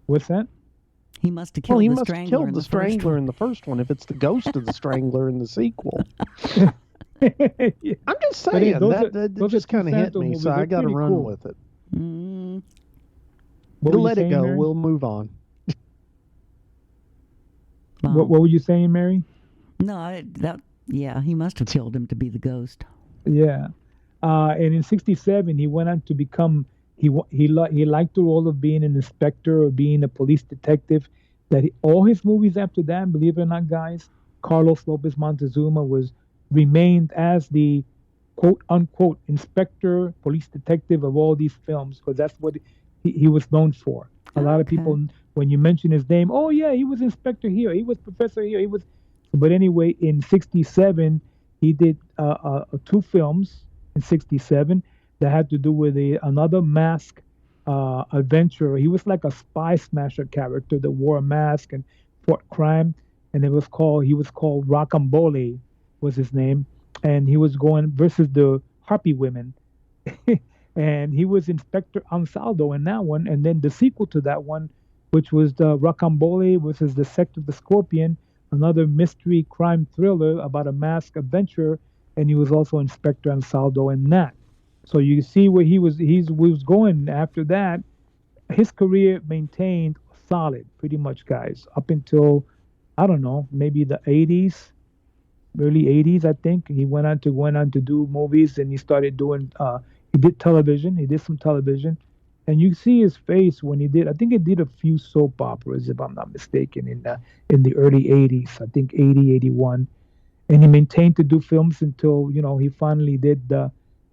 What's that? He must have killed Well, he the must have Strangler killed in the the first Strangler one. in the first one if it's the ghost of the Strangler in the sequel. Yeah. I'm just But hey, saying, that those just are two kind of hit Santo me, movies. so I They're got to pretty run cool. with it. What were you Let it saying, go. Mary? We'll move on. What were you saying, Mary? No, he must have killed him to be the ghost. Yeah. And in 67, he went on to become, he liked the role of being an inspector or being a police detective. All his movies after that, believe it or not, guys, Carlos Lopez Montezuma remained as the quote unquote inspector, police detective of all these films, because that's what he was known for. A lot of people, when you mention his name, oh yeah, he was inspector here, he was professor here, he was. But anyway, in 67, he did 2 films in 67 that had to do with another mask adventurer. He was like a spy smasher character that wore a mask and fought crime, and he was called Rocambole was his name, and he was going versus the Harpy women. And he was Inspector Ansaldo in that one, and then the sequel to that one, which was the Rocambole versus the Sect of the Scorpion, another mystery crime thriller about a masked adventurer, and he was also Inspector Ansaldo in that. So you see where he was going after that. His career maintained solid, pretty much, guys, up until, I don't know, maybe the 80s, early 80s, I think. He went on to do movies, and he started doing he did television. He did some television, and you see his face when he did. I think he did a few soap operas, if I'm not mistaken, in the early 80s. I think 80, 81, and he maintained to do films until he finally did.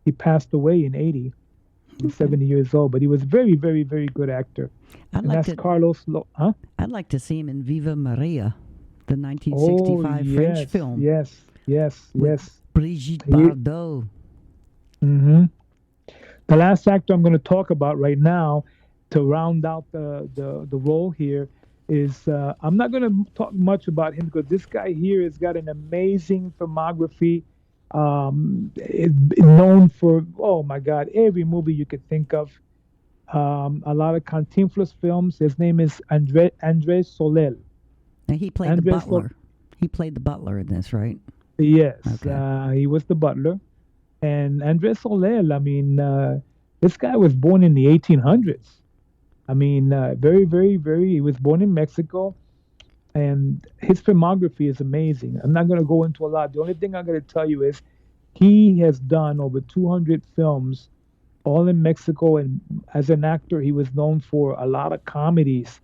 He passed away in 80. He's 70 years old, but he was very, very, very good actor. Carlos. I'd like to see him in Viva Maria, the 1965 French film. Yes. Brigitte Bardot. Mm-hmm. The last actor I'm going to talk about right now, to round out the role here, is I'm not going to talk much about him because this guy here has got an amazing filmography. Known for, oh my God, every movie you could think of. A lot of Cantinflas films. His name is Andrés Soleil. And he played the butler. He played the butler in this, right? Yes, okay. He was the butler. And Andrés Soleil, I mean, this guy was born in the 1800s. I mean, very, very, very, he was born in Mexico. And his filmography is amazing. I'm not going to go into a lot. The only thing I'm going to tell you is he has done over 200 films, all in Mexico. And as an actor, he was known for a lot of comedies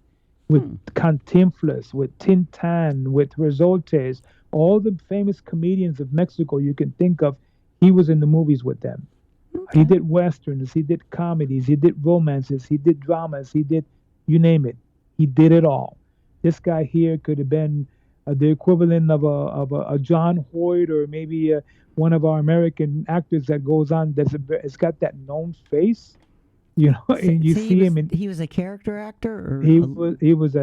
with Cantinflas, with Tintin, with Resortes, all the famous comedians of Mexico you can think of. He was in the movies with them. Okay. He did westerns, he did comedies, he did romances, he did dramas, he did, you name it. He did it all. This guy here could have been the equivalent of a John Hoyt, or maybe one of our American actors that goes on that's got that known face, and you see him. He was a character actor, or he was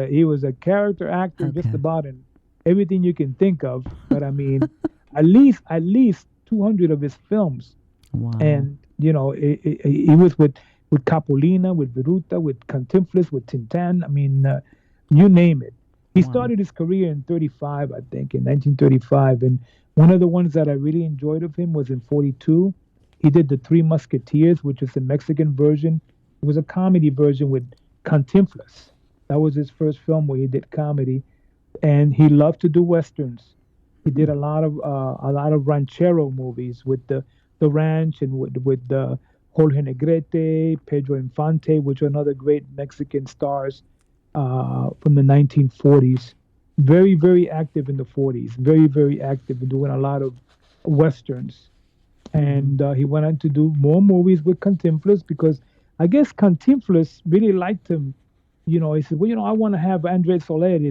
a character actor, okay. just about in everything you can think of. But I mean, at least 200 of his films. Wow. And he was with with Capolina, with Viruta, with Cantinflas, with Tintin. I mean, you name it. He started his career in 35, I think, in 1935. And one of the ones that I really enjoyed of him was in 42. He did the Three Musketeers, which is the Mexican version. It was a comedy version with Cantinflas. That was his first film where he did comedy. And he loved to do westerns. He did a lot of ranchero movies with the ranch and with the Jorge Negrete, Pedro Infante, which are another great Mexican stars from the 1940s. Very, very active in the 40s. Very, very active in doing a lot of westerns. And he went on to do more movies with Cantinflas because I guess Cantinflas really liked him. You know, he said, well, I want to have Andrés Soleil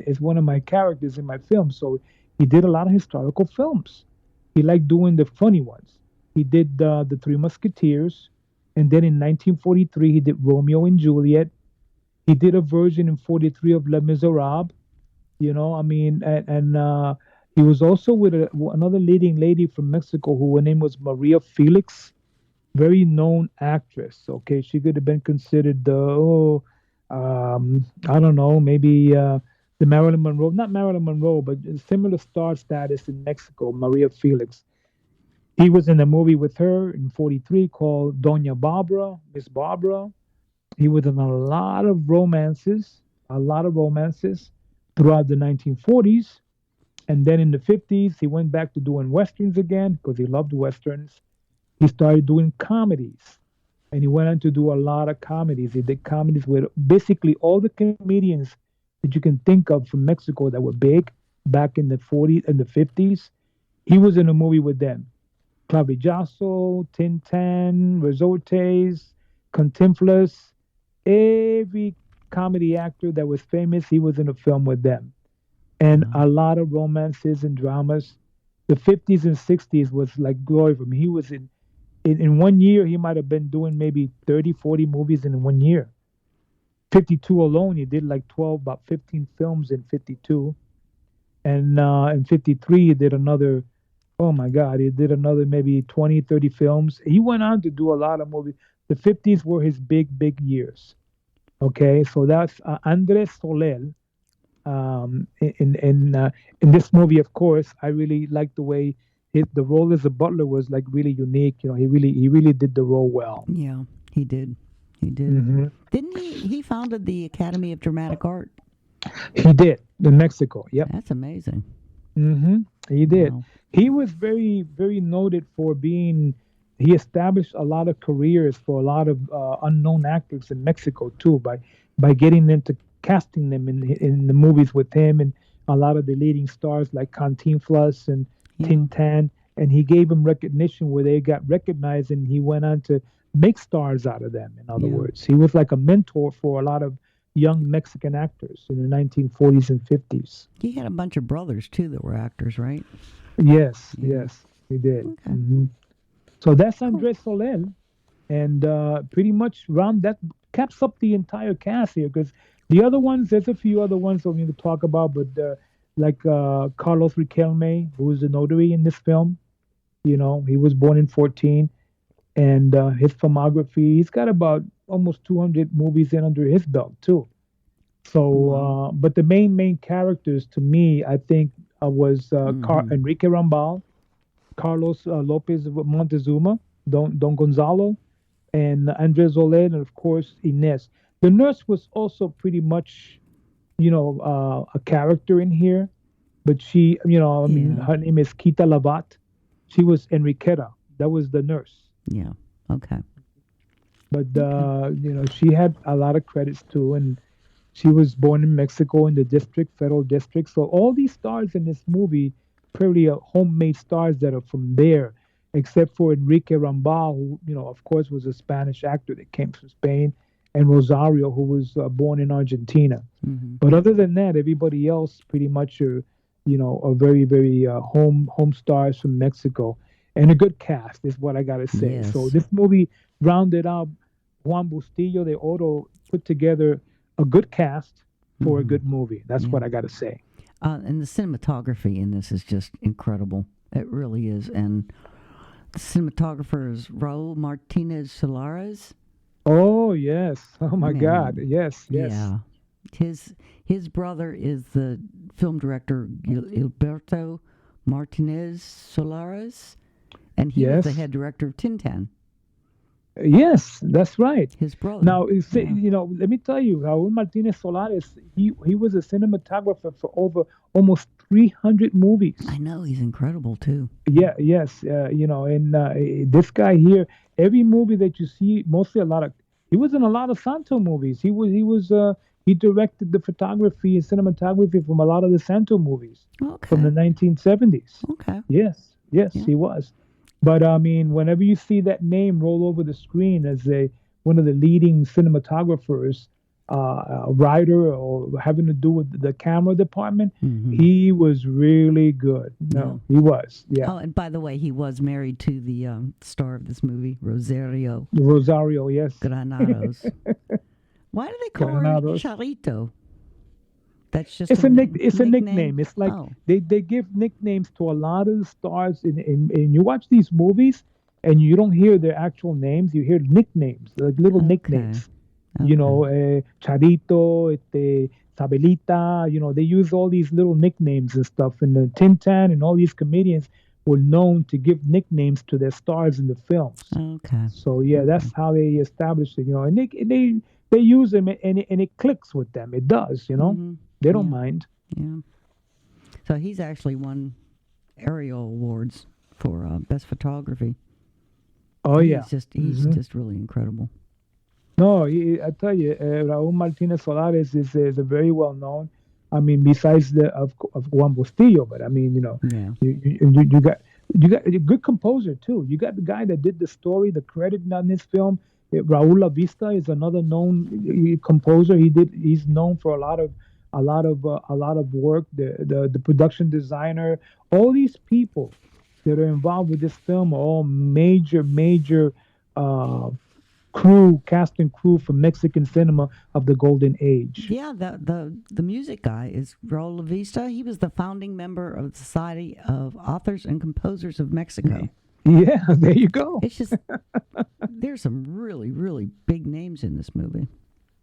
as one of my characters in my film. So he did a lot of historical films. He liked doing the funny ones. He did the Three Musketeers. And then in 1943, he did Romeo and Juliet. He did a version in 43 of Les Miserables. And he was also with another leading lady from Mexico her name was Maria Felix, very known actress. Okay, she could have been considered I don't know, maybe the Marilyn Monroe, not Marilyn Monroe, but similar star status in Mexico, Maria Felix. He was in a movie with her in 43 called Doña Barbara, Miss Barbara. He was in a lot of romances throughout the 1940s. And then in the 50s, he went back to doing westerns again because he loved westerns. He started doing comedies. And he went on to do a lot of comedies. He did comedies with basically all the comedians that you can think of from Mexico that were big back in the 40s and the 50s. He was in a movie with them. Clavillazo, Tintin, Resortes, Cantinflas, every comedy actor that was famous, he was in a film with them. And a lot of romances and dramas. The 50s and 60s was like glory for him. He was in 1 year, he might have been doing maybe 30, 40 movies in 1 year. 52 alone, he did like about 15 films in 52. And in 53, he did another, he did another maybe 20, 30 films. He went on to do a lot of movies. The 50s were his big, big years. Okay, so that's Andrés Soleil. In this movie, of course, I really liked the way the role as a butler was like really unique. He really did the role well. Yeah, he did. Mm-hmm. Didn't he founded the Academy of Dramatic Art? He did in Mexico. Yep. That's amazing. Mm-hmm. He did. Wow. He was very, very noted for he established a lot of careers for a lot of unknown actors in Mexico too by getting them to casting them in the movies with him and a lot of the leading stars like Cantinflas and Tintin, and he gave them recognition where they got recognized, and he went on to make stars out of them. In other words, he was like a mentor for a lot of young Mexican actors in the 1940s and 50s. He had a bunch of brothers too that were actors, right? Yes, he did. Okay. Mm-hmm. So that's Andrés Soleil, and pretty much that caps up the entire cast here, because the other ones, there's a few other ones that we need to talk about, but like Carlos Riquelme, who was a notary in this film. He was born in 14, and his filmography, he's got about almost 200 movies under his belt too. So, but the main characters to me, I think, was Enrique Rambo, Carlos Lopez Montezuma, Don Gonzalo, and Andrés Soleil, and of course Inés. The nurse was also pretty much, a character in here, but she, her name is Quita Lavat. She was Enriqueta. That was the nurse. Yeah. Okay. But she had a lot of credits too, and she was born in Mexico in the federal district. So all these stars in this movie, probably homemade stars that are from there, except for Enrique Rambo, who, of course, was a Spanish actor that came from Spain, and Rosario, who was born in Argentina. Mm-hmm. But other than that, everybody else pretty much are very, very home stars from Mexico. And a good cast is what I got to say. Yes. So this movie rounded out Juan Bustillo de Oro, put together a good cast for a good movie. That's what I got to say. And the cinematography in this is just incredible. It really is. And the cinematographer is Raul Martinez Solares. Oh yes. Oh my God. Man. Yes. Yes. Yeah. His brother is the film director Gilberto Martinez Solares, and he was the Yes. head director of Tintin. Yes, that's right. His brother. Now, Yeah. let me tell you, Raúl Martínez Solares, he was a cinematographer for over almost 300 movies. I know, he's incredible too. Yeah, yes, and this guy here, every movie that you see, he was in a lot of Santo movies. He directed the photography and cinematography from a lot of the Santo movies from the Okay. 1970s. Okay. Yes, yes, Yeah. he was. But I mean, whenever you see that name roll over the screen as one of the leading cinematographers, writer, or having to do with the camera department, Hmm. he was really good. No, he was. Yeah, Oh, and by the way, he was married to the star of this movie, Rosario Rosario. Yes, Granados. Why do they call Granados. her Charito? That's just It's a it's a nickname. It's like Oh. they give nicknames to a lot of the stars in you watch these movies and you don't hear their actual names, you hear nicknames, like little nicknames. Charito, Sabelita, they use all these little nicknames and stuff. And the Tintin and all these comedians were known to give nicknames to their stars in the films. Okay. So yeah, that's how they established it, and they use them and it clicks with them. It does, Mhm. They don't Yeah. mind. Yeah. So he's actually won Ariel Awards for best photography. Oh yeah. He's just really incredible. No, I tell you, Raúl Martínez Solares is a very well known. I mean, besides of Juan Bustillo, but I mean, Yeah. you got a good composer too. You got the guy that did the story, the credit on this film. Raúl La Vista is another known composer. He's known for a lot of work. The production designer, all these people that are involved with this film are all major uh, cast and crew from Mexican cinema of the golden age. Yeah, the music guy is Raul La Vista. He was the founding member of the Society of Authors and Composers of Mexico. Yeah, there you go. It's just there's some really, really big names in this movie.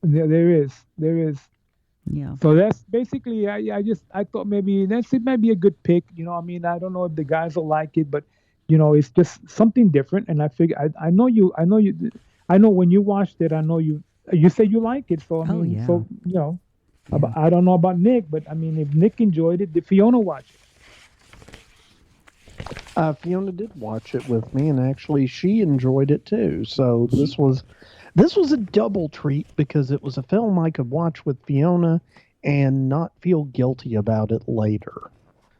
There is. Yeah. So that's basically, I thought maybe it might be a good pick. I mean, I don't know if the guys will like it, but it's just something different. And I figure, I know when you watched it, I know you said you like it. So I mean, yeah. so I don't know about Nick, but I mean, if Nick enjoyed it, did Fiona watch it? Fiona did watch it with me, and actually she enjoyed it too. So this was a double treat because it was a film I could watch with Fiona and not feel guilty about it later.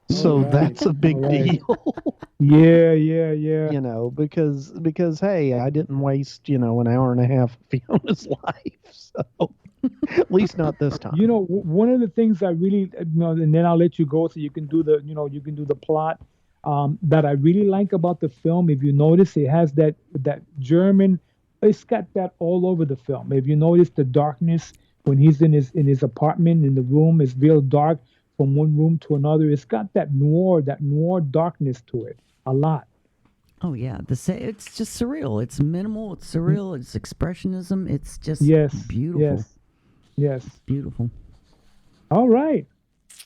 So that's a big deal. Yeah. Because hey, I didn't waste, an hour and a half of Fiona's life. So at least not this time. One of the things I really, and then I'll let you go so you can do the plot. That I really like about the film, if you notice, it has that German. It's got that all over the film. If you notice the darkness when he's in his apartment, in the room is real dark from one room to another. It's got that noir darkness to it a lot. Oh yeah, it's just surreal. It's minimal. It's surreal. It's expressionism. It's just beautiful. Yes. Beautiful. All right,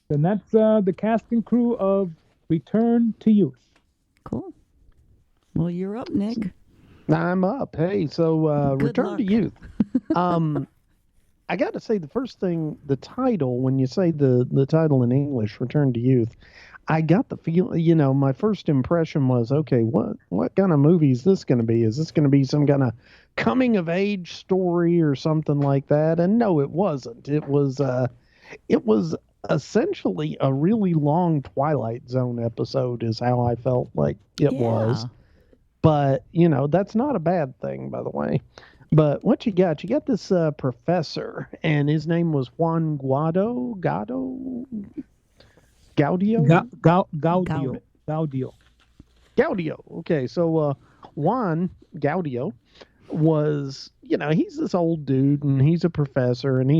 then that's the cast and crew of Return to Youth. Cool. Well, you're up, Nick. I'm up. Hey, so Return to Youth. I got to say, the first thing, the title, when you say the title in English, Return to Youth, I got the feel, my first impression was, okay, what kind of movie is this going to be? Is this going to be some kind of coming of age story or something like that? And no, it wasn't. It was essentially a really long Twilight Zone episode is how I felt like it was. But, that's not a bad thing, by the way. But what you got this professor, and his name was Juan Gaudio. Okay, so Juan Gaudio was, he's this old dude, and he's a professor, and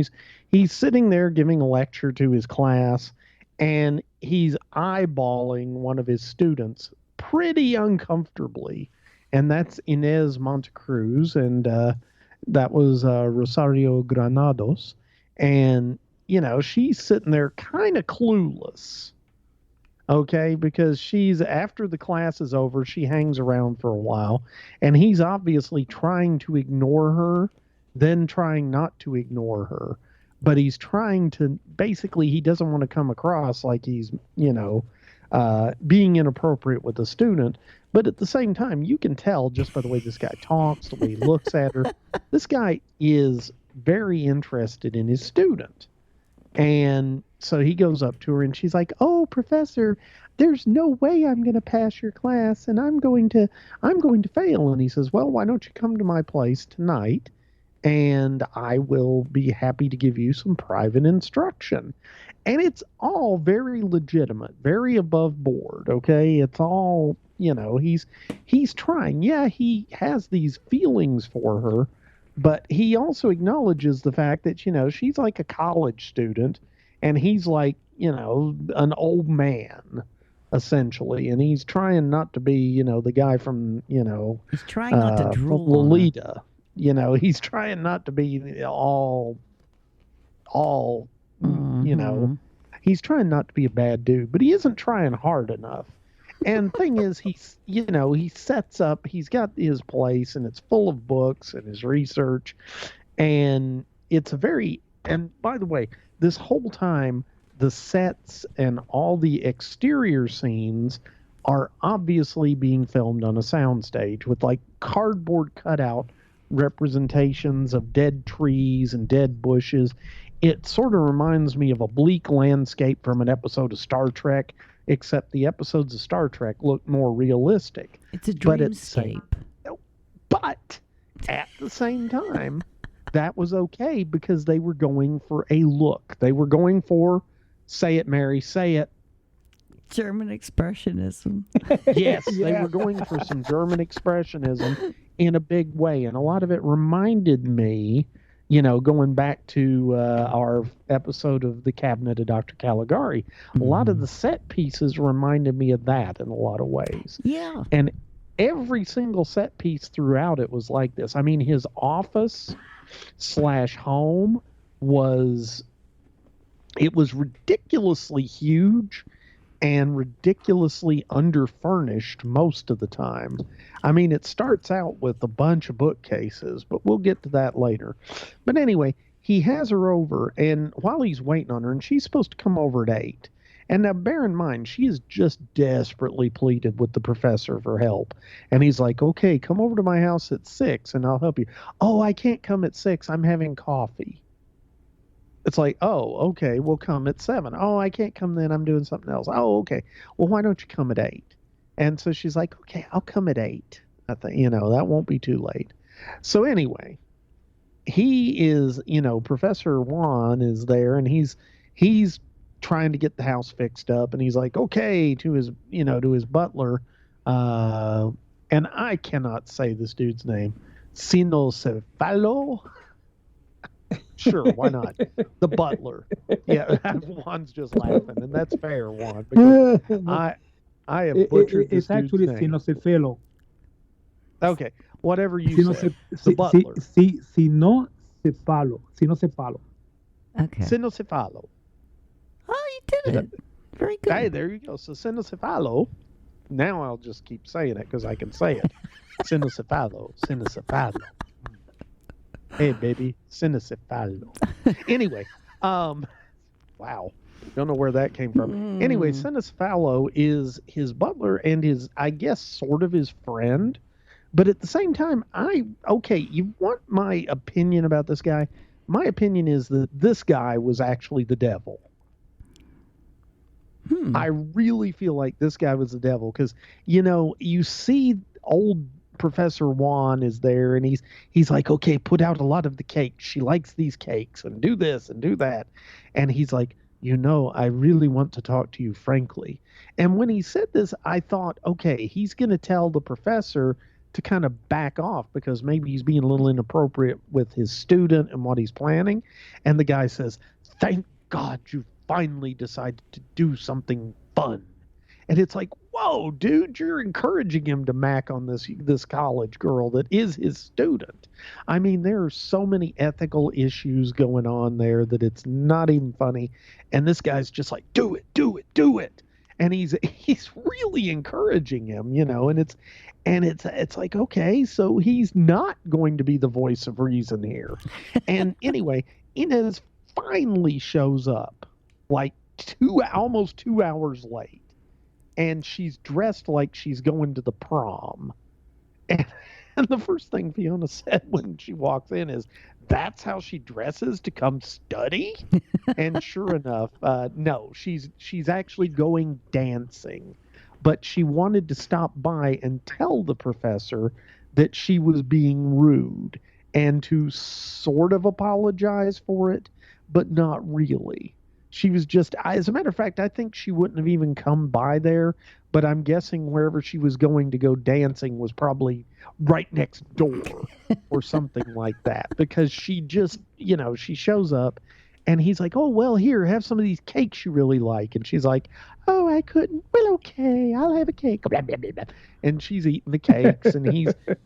he's sitting there giving a lecture to his class, and he's eyeballing one of his students pretty uncomfortably, and that's Inez Montecruz, and That was Rosario Granados. And, she's sitting there kind of clueless. Okay, because after the class is over, she hangs around for a while, and he's obviously trying to ignore her, then trying not to ignore her. But he's trying to, basically, he doesn't want to come across like he's, being inappropriate with the student. But at the same time, you can tell just by the way this guy talks, the way he looks at her, this guy is very interested in his student. And so he goes up to her and she's like, "Oh, professor, there's no way I'm going to pass your class and I'm going to fail." And he says, "Well, why don't you come to my place tonight and I will be happy to give you some private instruction." And it's all very legitimate, very above board, okay? It's all, he's trying. Yeah, he has these feelings for her, but he also acknowledges the fact that, she's like a college student and he's like, an old man, essentially. And he's trying not to be, the guy from, he's trying not to drool Lolita. He's trying not to be all, he's trying not to be a bad dude, but he isn't trying hard enough. And thing is, he sets up, he's got his place and it's full of books and his research. And and by the way, this whole time, the sets and all the exterior scenes are obviously being filmed on a soundstage with like cardboard cutout representations of dead trees and dead bushes. It sort of reminds me of a bleak landscape from an episode of Star Trek, except the episodes of Star Trek look more realistic. It's a dreamscape. But at the same time, that was okay because they were going for a look. They were going for, say it, Mary, say it, German expressionism. Yes, they were going for some German expressionism in a big way. And a lot of it reminded me, going back to our episode of The Cabinet of Dr. Caligari, a lot of the set pieces reminded me of that in a lot of ways. Yeah. And every single set piece throughout it was like this. I mean, his office / home was ridiculously huge and ridiculously underfurnished most of the time. I mean, it starts out with a bunch of bookcases, but we'll get to that later. But anyway, he has her over, and while he's waiting on her, and she's supposed to come over at 8. And now bear in mind, she is just desperately pleaded with the professor for help. And he's like, "Okay, come over to my house at 6 and I'll help you." "Oh, I can't come at 6. I'm having coffee." It's like, "Oh, okay, we'll come at 7. "Oh, I can't come then. I'm doing something else." "Oh, okay. Well, why don't you come at 8? And so she's like, "Okay, I'll come at 8. I think, that won't be too late." So anyway, he is, Professor Juan is there and he's trying to get the house fixed up. And he's like, okay, to his butler. And I cannot say this dude's name. Sinocefalo? Sure, why not? The butler. Yeah, Juan's just laughing, and that's fair, Juan, because I have butchered this dude's name. It's actually Sinocefalo. Okay, whatever you say. The butler. Sinocefalo. Okay. Sinocefalo. Oh, you did it. Very good. Hey, there you go. So Sinocefalo. Now I'll just keep saying it because I can say it. Sinocefalo. Hey, baby, Sinocefalo. Anyway, wow, don't know where that came from. Anyway, Sinocefalo is his butler and I guess, sort of his friend. But at the same time, you want my opinion about this guy? My opinion is that this guy was actually the devil. I really feel like this guy was the devil because, you see old Professor Juan is there and he's like, "Okay, put out a lot of the cakes. She likes these cakes and do this and do that." And he's like, "I really want to talk to you frankly." And when he said this, I thought, okay, he's going to tell the professor to kind of back off because maybe he's being a little inappropriate with his student and what he's planning. And the guy says, "Thank God you finally decided to do something fun." And it's like, whoa, whoa, dude, you're encouraging him to mac on this college girl that is his student. I mean, there are so many ethical issues going on there that it's not even funny. And this guy's just like, do it, do it, do it. And he's really encouraging him, and it's like, okay, so he's not going to be the voice of reason here. And anyway, Inez finally shows up like almost 2 hours late, and she's dressed like she's going to the prom. And the first thing Fiona said when she walks in is, that's how she dresses to come study? And sure enough, no, she's actually going dancing. But she wanted to stop by and tell the professor that she was being rude and to sort of apologize for it, but not really. She was just, as a matter of fact, I think she wouldn't have even come by there, but I'm guessing wherever she was going to go dancing was probably right next door or something like that, because she just, she shows up and he's like, oh, well, here, have some of these cakes you really like. And she's like, oh, I couldn't. Well, okay, I'll have a cake. And she's eating the cakes, and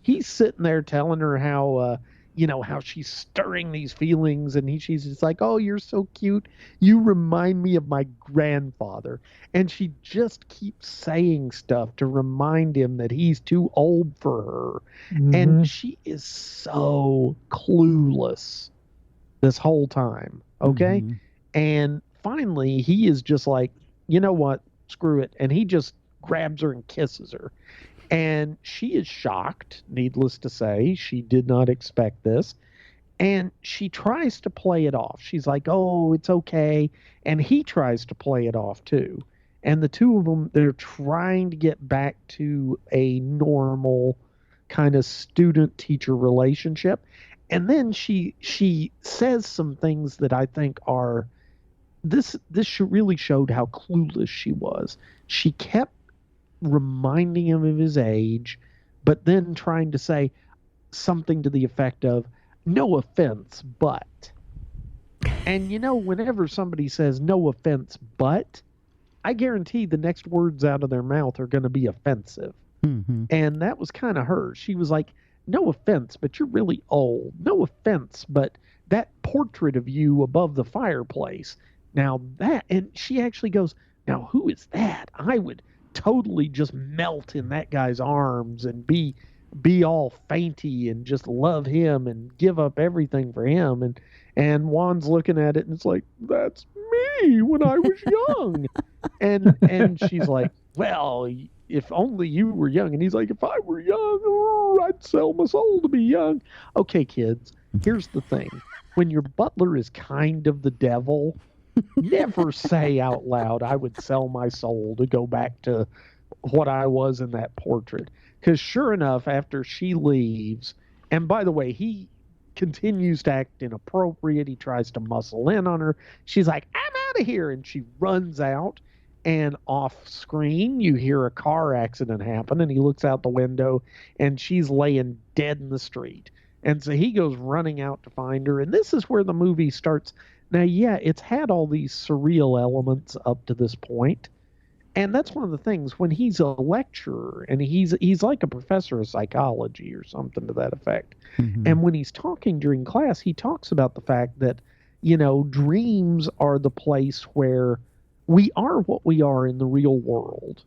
he's sitting there telling her how, how she's stirring these feelings, and she's just like, oh, you're so cute. You remind me of my grandfather. And she just keeps saying stuff to remind him that he's too old for her. Mm-hmm. And she is so clueless this whole time. Okay. Mm-hmm. And finally, he is just like, you know what? Screw it. And he just grabs her and kisses her. And she is shocked, needless to say. She did not expect this. And she tries to play it off. She's like, oh, it's okay. And he tries to play it off too. And the two of them, they're trying to get back to a normal kind of student-teacher relationship. And then she says some things that I think are, this really showed how clueless she was. She kept reminding him of his age, but then trying to say something to the effect of, no offense, but. And whenever somebody says no offense, but, I guarantee the next words out of their mouth are going to be offensive. Mm-hmm. And that was kind of her. She was like, no offense, but you're really old. No offense, but that portrait of you above the fireplace. Now that, and she actually goes, now who is that? I would totally just melt in that guy's arms and be all fainty and just love him and give up everything for him. And Juan's looking at it and it's like, that's me when I was young. and she's like, well, if only you were young. And he's like, if I were young, I'd sell my soul to be young. Okay, kids, here's the thing. When your butler is kind of the devil, never say out loud, I would sell my soul to go back to what I was in that portrait. Because sure enough, after she leaves, and by the way, he continues to act inappropriate. He tries to muscle in on her. She's like, I'm out of here. And she runs out. And off screen, you hear a car accident happen, and he looks out the window, and she's laying dead in the street. And so he goes running out to find her, and this is where the movie starts. Now, yeah, it's had all these surreal elements up to this point, and that's one of the things. When he's a lecturer, and he's like a professor of psychology or something to that effect, mm-hmm. and when he's talking during class, he talks about the fact that, dreams are the place where we are what we are in the real world,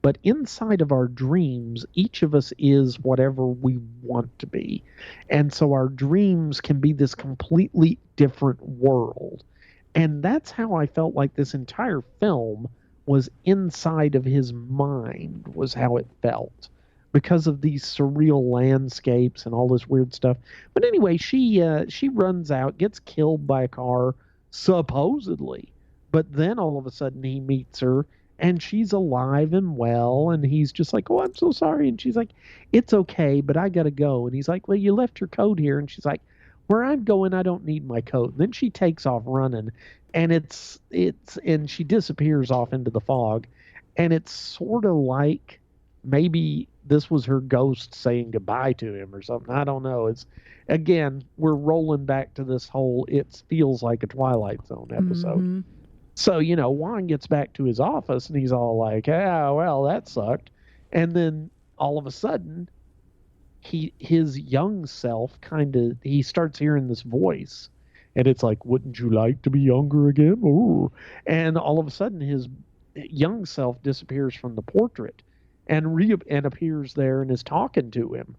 but inside of our dreams, each of us is whatever we want to be. And so our dreams can be this completely different world. And that's how I felt like this entire film was inside of his mind, was how it felt, because of these surreal landscapes and all this weird stuff. But anyway, she runs out, gets killed by a car, supposedly. But then all of a sudden he meets her and she's alive and well. And he's just like, oh, I'm so sorry. And she's like, it's okay, but I got to go. And he's like, well, you left your coat here. And she's like, where I'm going, I don't need my coat. And then she takes off running, and and she disappears off into the fog. And it's sort of like maybe this was her ghost saying goodbye to him or something. I don't know. Again, we're rolling back to this whole, it feels like a Twilight Zone episode. Mm-hmm. So, Juan gets back to his office and he's all like, "Ah, well, that sucked." And then all of a sudden, his young self he starts hearing this voice, and it's like, "Wouldn't you like to be younger again?" Ooh. And all of a sudden, his young self disappears from the portrait and appears there and is talking to him.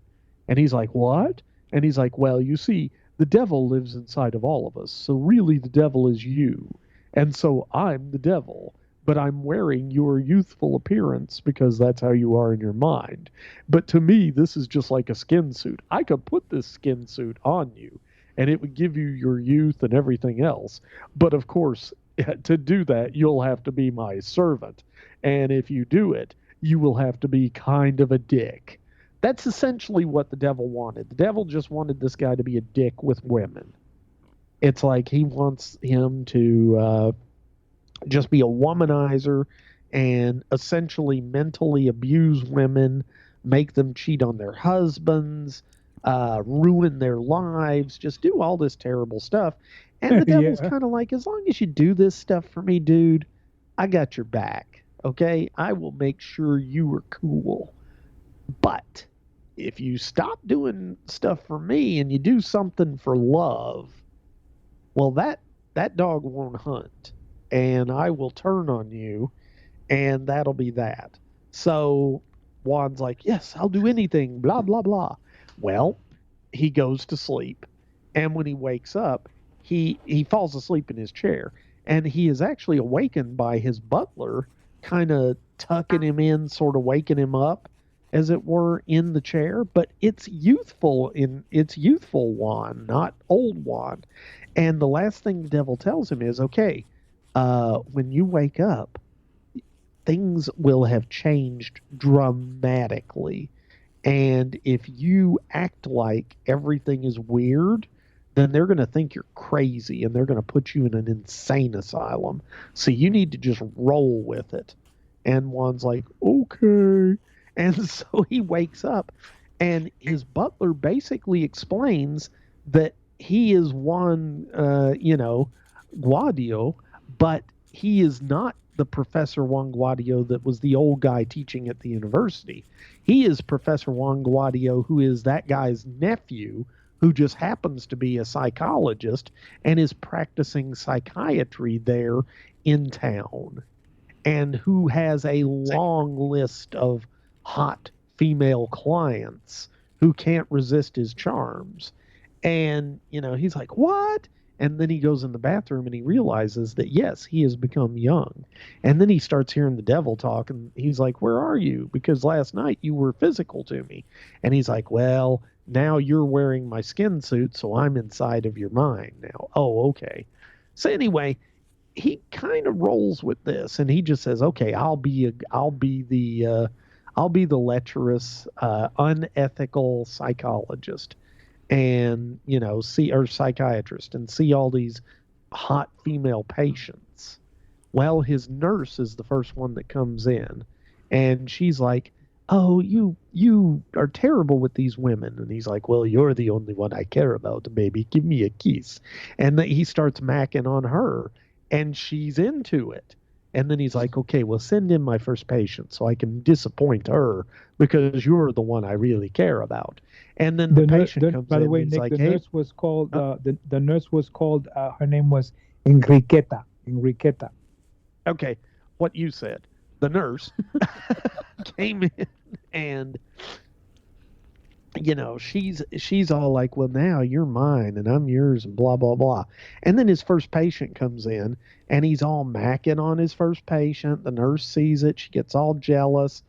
And he's like, "What?" And he's like, "Well, you see, the devil lives inside of all of us. So really the devil is you. And so I'm the devil, but I'm wearing your youthful appearance because that's how you are in your mind. But to me, this is just like a skin suit. I could put this skin suit on you and it would give you your youth and everything else. But of course, to do that, you'll have to be my servant. And if you do it, you will have to be kind of a dick." That's essentially what the devil wanted. The devil just wanted this guy to be a dick with women. It's like he wants him to just be a womanizer and essentially mentally abuse women, make them cheat on their husbands, ruin their lives, just do all this terrible stuff. And the devil's kind of like, as long as you do this stuff for me, dude, I got your back. Okay? I will make sure you are cool. But if you stop doing stuff for me and you do something for love, well, that dog won't hunt, and I will turn on you, and that'll be that. So Juan's like, "Yes, I'll do anything, blah, blah, blah." Well, he goes to sleep, and when he wakes up, he falls asleep in his chair, and he is actually awakened by his butler kind of tucking him in, sort of waking him up, as it were, in the chair. But it's youthful Juan, not old Juan. And the last thing the devil tells him is, "Okay, when you wake up, things will have changed dramatically. And if you act like everything is weird, then they're going to think you're crazy and they're going to put you in an insane asylum. So you need to just roll with it." And Juan's like, "Okay." And so he wakes up, and his butler basically explains that he is Juan, Guadio, but he is not the Professor Juan Guadio that was the old guy teaching at the university. He is Professor Juan Guadio, who is that guy's nephew, who just happens to be a psychologist and is practicing psychiatry there in town, and who has a long list of hot female clients who can't resist his charms. And, he's like, "What?" And then he goes in the bathroom and he realizes that, yes, he has become young. And then he starts hearing the devil talk, and he's like, "Where are you? Because last night you were physical to me." And he's like, "Well, now you're wearing my skin suit, so I'm inside of your mind now." "Oh, okay." So anyway, he kind of rolls with this, and he just says, "Okay, I'll be the lecherous, unethical psychologist, and or psychiatrist, and see all these hot female patients." Well, his nurse is the first one that comes in, and she's like, "Oh, you are terrible with these women." And he's like, "Well, you're the only one I care about, baby. Give me a kiss." And he starts macking on her, and she's into it. And then he's like, "Okay, well, send in my first patient so I can disappoint her, because you're the one I really care about." And then the patient comes by in, the way, and he's Nick, like, the "Hey," nurse was called the nurse was called her name was Enriqueta. okay, what you said. The nurse came in, and she's all like, "Well, now you're mine and I'm yours," and blah, blah, blah. And then his first patient comes in, and he's all macking on his first patient. The nurse sees it. She gets all jealous.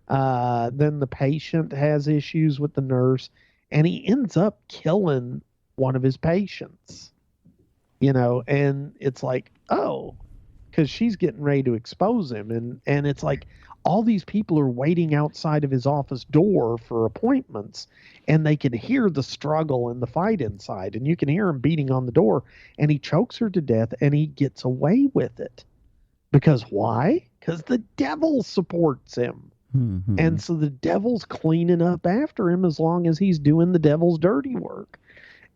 Then the patient has issues with the nurse, and he ends up killing one of his patients. And it's like, oh, because she's getting ready to expose him. And it's like, all these people are waiting outside of his office door for appointments, and they can hear the struggle and the fight inside, and you can hear him beating on the door, and he chokes her to death, and he gets away with it. Because why? Because the devil supports him. Mm-hmm. And so the devil's cleaning up after him as long as he's doing the devil's dirty work.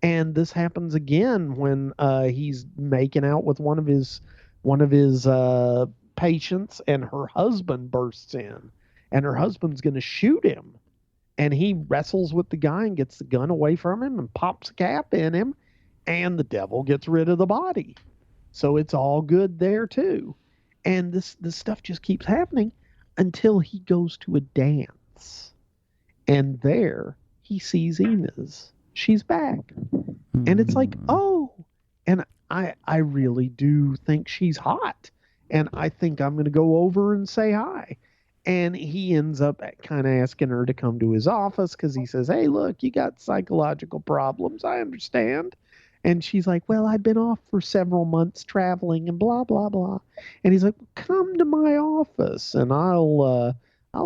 And this happens again when he's making out with one of his one of his patients, and her husband bursts in, and her husband's going to shoot him. And he wrestles with the guy and gets the gun away from him and pops a cap in him, and the devil gets rid of the body. So it's all good there too. And this stuff just keeps happening until he goes to a dance. And there he sees Inez. She's back. And it's like, oh. And I really do think she's hot. And I think I'm going to go over and say hi. And he ends up kind of asking her to come to his office because he says, hey, look, you got psychological problems. I understand. And she's like, well, I've been off for several months traveling and blah, blah, blah. And he's like, come to my office and I'll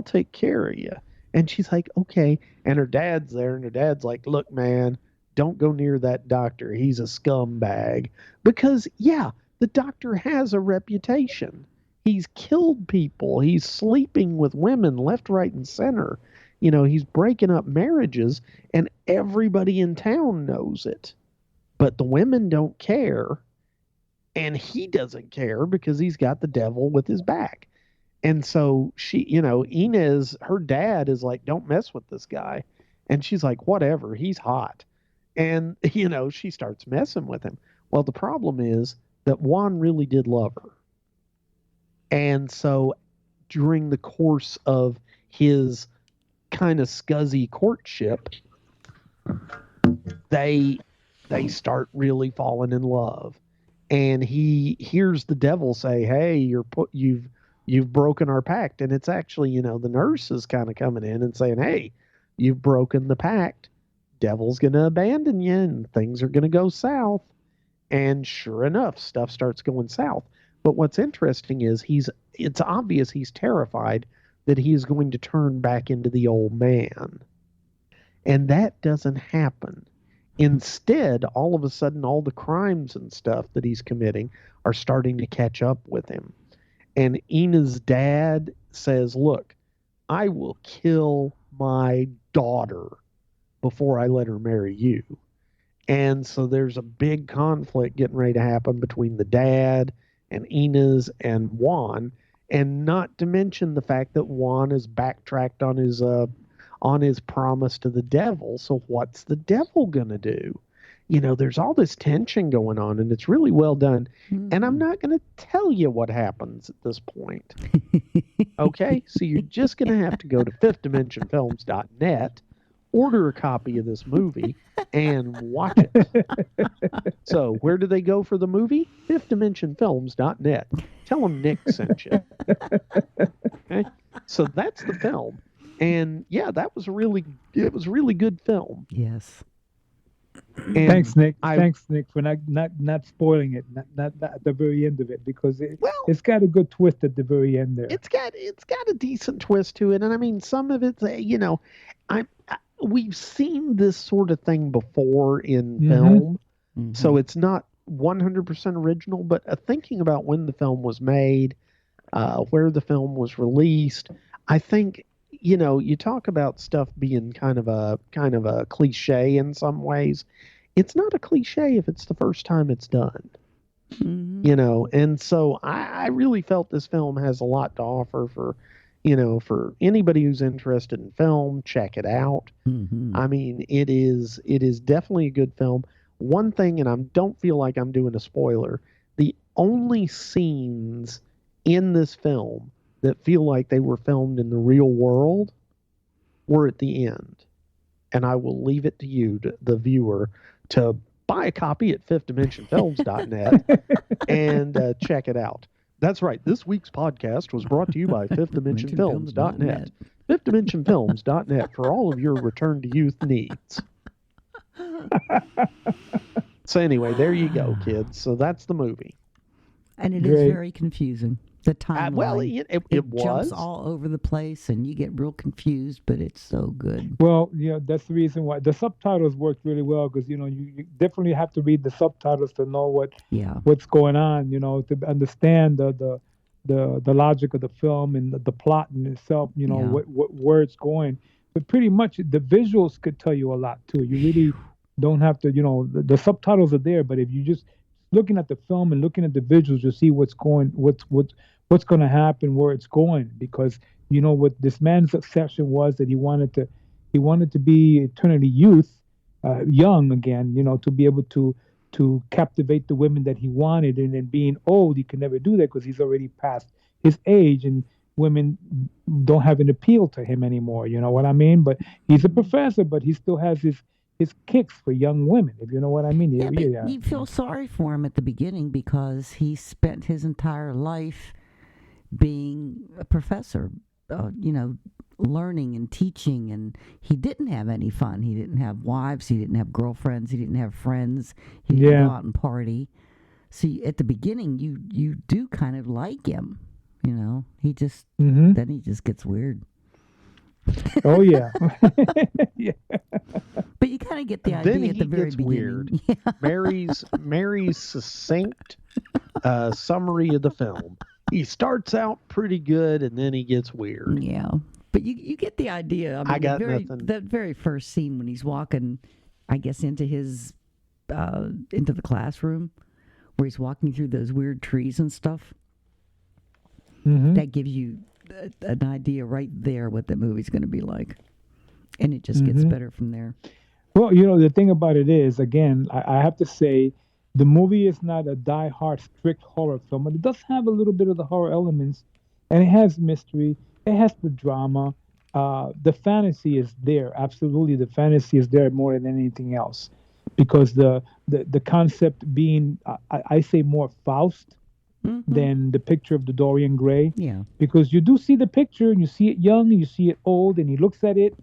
take care of you. And she's like, okay. And her dad's there, and her dad's like, look, man, don't go near that doctor. He's a scumbag. Because, yeah, the doctor has a reputation. He's killed people. He's sleeping with women left, right, and center. You know, he's breaking up marriages, and everybody in town knows it. But the women don't care, and he doesn't care because he's got the devil with his back. And so she, you know, Inez, her dad is like, don't mess with this guy. And she's like, whatever, he's hot. And, you know, she starts messing with him. Well, the problem is that Juan really did love her. And so during the course of his kind of scuzzy courtship, they start really falling in love. And he hears the devil say, hey, you've broken our pact. And it's actually, you know, the nurse is kind of coming in and saying, hey, you've broken the pact. Devil's going to abandon you and things are going to go south. And sure enough, stuff starts going south. But what's interesting is it's obvious he's terrified that he's going to turn back into the old man. And that doesn't happen. Instead, all of a sudden, all the crimes and stuff that he's committing are starting to catch up with him. And Ina's dad says, look, I will kill my daughter before I let her marry you. And so there's a big conflict getting ready to happen between the dad and Inez and Juan, and not to mention the fact that Juan has backtracked on his promise to the devil. So what's the devil gonna do? You know, there's all this tension going on, and it's really well done. Mm-hmm. And I'm not going to tell you what happens at this point. Okay? So you're just going to have to go to fifthdimensionfilms.net, order a copy of this movie, and watch it. So where do they go for the movie? fifthdimensionfilms.net. Tell them Nick sent you. Okay? So that's the film. And yeah, it was a really good film. Yes. And thanks, Nick. Thanks, Nick, for not spoiling it, not at the very end of it, because it's got a good twist at the very end there. It's got a decent twist to it, and I mean, some of it's we've seen this sort of thing before in film, so it's not 100% original. But thinking about when the film was made, where the film was released, I think. You know, you talk about stuff being kind of a cliche in some ways. It's not a cliche if it's the first time it's done. Mm-hmm. You know, and so I really felt this film has a lot to offer for anybody who's interested in film. Check it out. Mm-hmm. I mean, it is definitely a good film. One thing, and I don't feel like I'm doing a spoiler, the only scenes in this film that feel like they were filmed in the real world were at the end. And I will leave it to you, the viewer, to buy a copy at fifthdimensionfilms.net and check it out. That's right. This week's podcast was brought to you by fifthdimensionfilms.net. fifthdimensionfilms.net for all of your return to youth needs. So anyway, there you go, kids. So that's the movie. And it is very confusing. The timeline. It was. Jumps all over the place, and you get real confused, but it's so good. Well, that's the reason why the subtitles work really well, because you definitely have to read the subtitles to know what's going on. To understand the logic of the film and the plot in itself. Where it's going. But pretty much the visuals could tell you a lot too. You really don't have to. The subtitles are there, but if you just looking at the film and looking at the visuals to see what's going to happen, where it's going, because you know what this man's obsession was, that he wanted to be eternally young again, you know, to be able to captivate the women that he wanted, and then being old, he could never do that because he's already past his age, and women don't have an appeal to him anymore. You know what I mean? But he's a professor, but he still has his kicks for young women, if you know what I mean. Yeah, but you feel sorry for him at the beginning because he spent his entire life being a professor, you know, learning and teaching, and he didn't have any fun. He didn't have wives, he didn't have girlfriends, he didn't have friends, he didn't go out and party. See, at the beginning, you do kind of like him, you know. He just then he just gets weird. Oh yeah. Yeah. But you kind of get the idea Then at the very beginning. Weird. Mary's succinct summary of the film. He starts out pretty good, and then he gets weird. Yeah, but you get the idea. I mean, I got nothing. That very first scene when he's walking, I guess, into his into the classroom, where he's walking through those weird trees and stuff. That gives you an idea right there what the movie's going to be like, and it just gets better from there. Well, you know, the thing about it is, again, I have to say, the movie is not a die-hard, strict horror film, but it does have a little bit of the horror elements, and it has mystery, it has the drama, the fantasy is there. Absolutely, the fantasy is there more than anything else, because the concept being, I say, more Faust than the picture of the Dorian Gray. Yeah. Because you do see the picture, and you see it young, and you see it old, and he looks at it,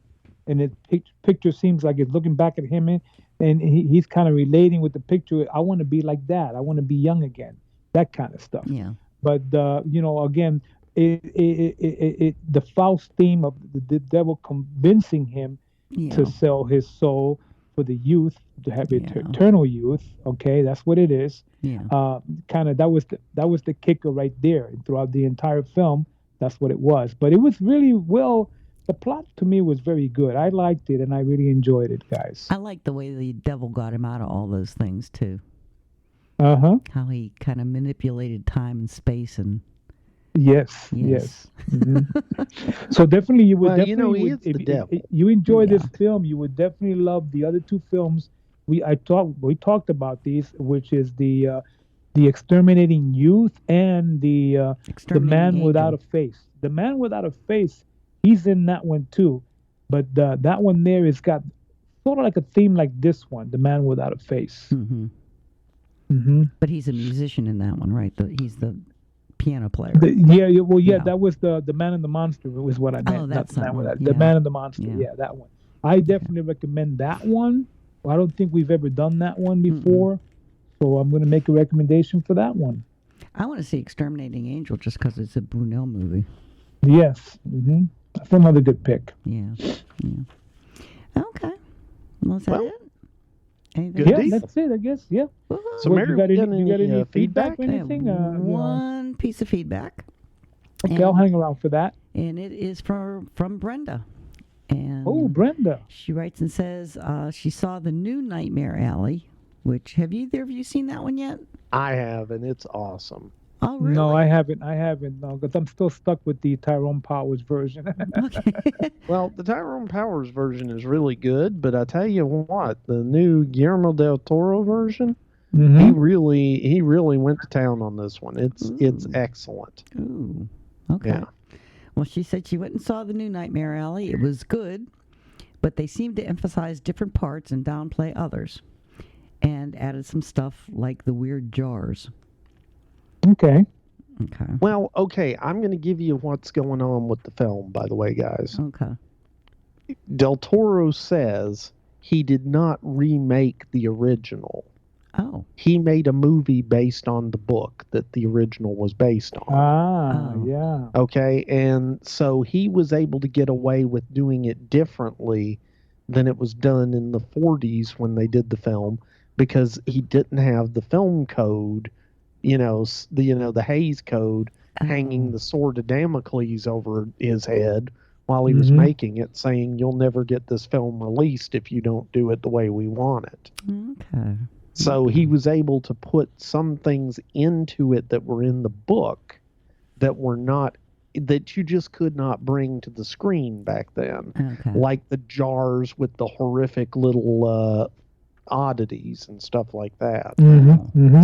and the picture seems like it's looking back at him, and he's kind of relating with the picture. I want to be like that. I want to be young again. That kind of stuff. Yeah. But you know, again, the Faust theme of the devil convincing him to sell his soul for the youth, to have eternal youth. Okay, that's what it is. Yeah. Kind of that was the kicker right there. And throughout the entire film, that's what it was. But it was really well. The plot to me was very good. I liked it, and I really enjoyed it, guys. I like the way the devil got him out of all those things too. How he kind of manipulated time and space and. Yes. So definitely, you would if you enjoy this film, you would definitely love the other two films. We talked about these, which is the Exterminating Youth and the Man Without a Face. The Man Without a Face. He's in that one too, but that one there has got sort of like a theme like this one, The Man Without a Face. But he's a musician in that one, right? He's the piano player. That was the Man and the Monster was what I meant. Oh, that's the Man and the Monster. Yeah, that one. I definitely recommend that one. I don't think we've ever done that one before, so I'm going to make a recommendation for that one. I want to see Exterminating Angel just because it's a Brunel movie. Yes. That's another good pick. Yeah. Okay. Well, is that it? Anything Yeah, else? that's it, I guess. Yeah. So, Mary, you got any feedback or I have anything? one piece of feedback. Okay, I'll hang around for that. And it is from Brenda. And Brenda. She writes and says she saw the new Nightmare Alley, which, have either of you seen that one yet? I have, and it's awesome. Oh, really? No, I haven't. No, because I'm still stuck with the Tyrone Powers version. Okay. Well, the Tyrone Powers version is really good, but I tell you what, the new Guillermo del Toro version, he really went to town on this one. It's excellent. Ooh. Okay. Yeah. Well, she said she went and saw the new Nightmare Alley. It was good, but they seemed to emphasize different parts and downplay others, and added some stuff like the weird jars. Okay. Well, okay, I'm going to give you what's going on with the film, by the way, guys. Okay. Del Toro says he did not remake the original. Oh. He made a movie based on the book that the original was based on. Yeah. Okay, and so he was able to get away with doing it differently than it was done in the 40s when they did the film, because he didn't have the film code, the Hays Code, hanging the sword of Damocles over his head while he was making it, saying, "You'll never get this film released if you don't do it the way we want it." Okay. So he was able to put some things into it that were in the book that were not, that you just could not bring to the screen back then. Okay. Like the jars with the horrific little oddities and stuff like that.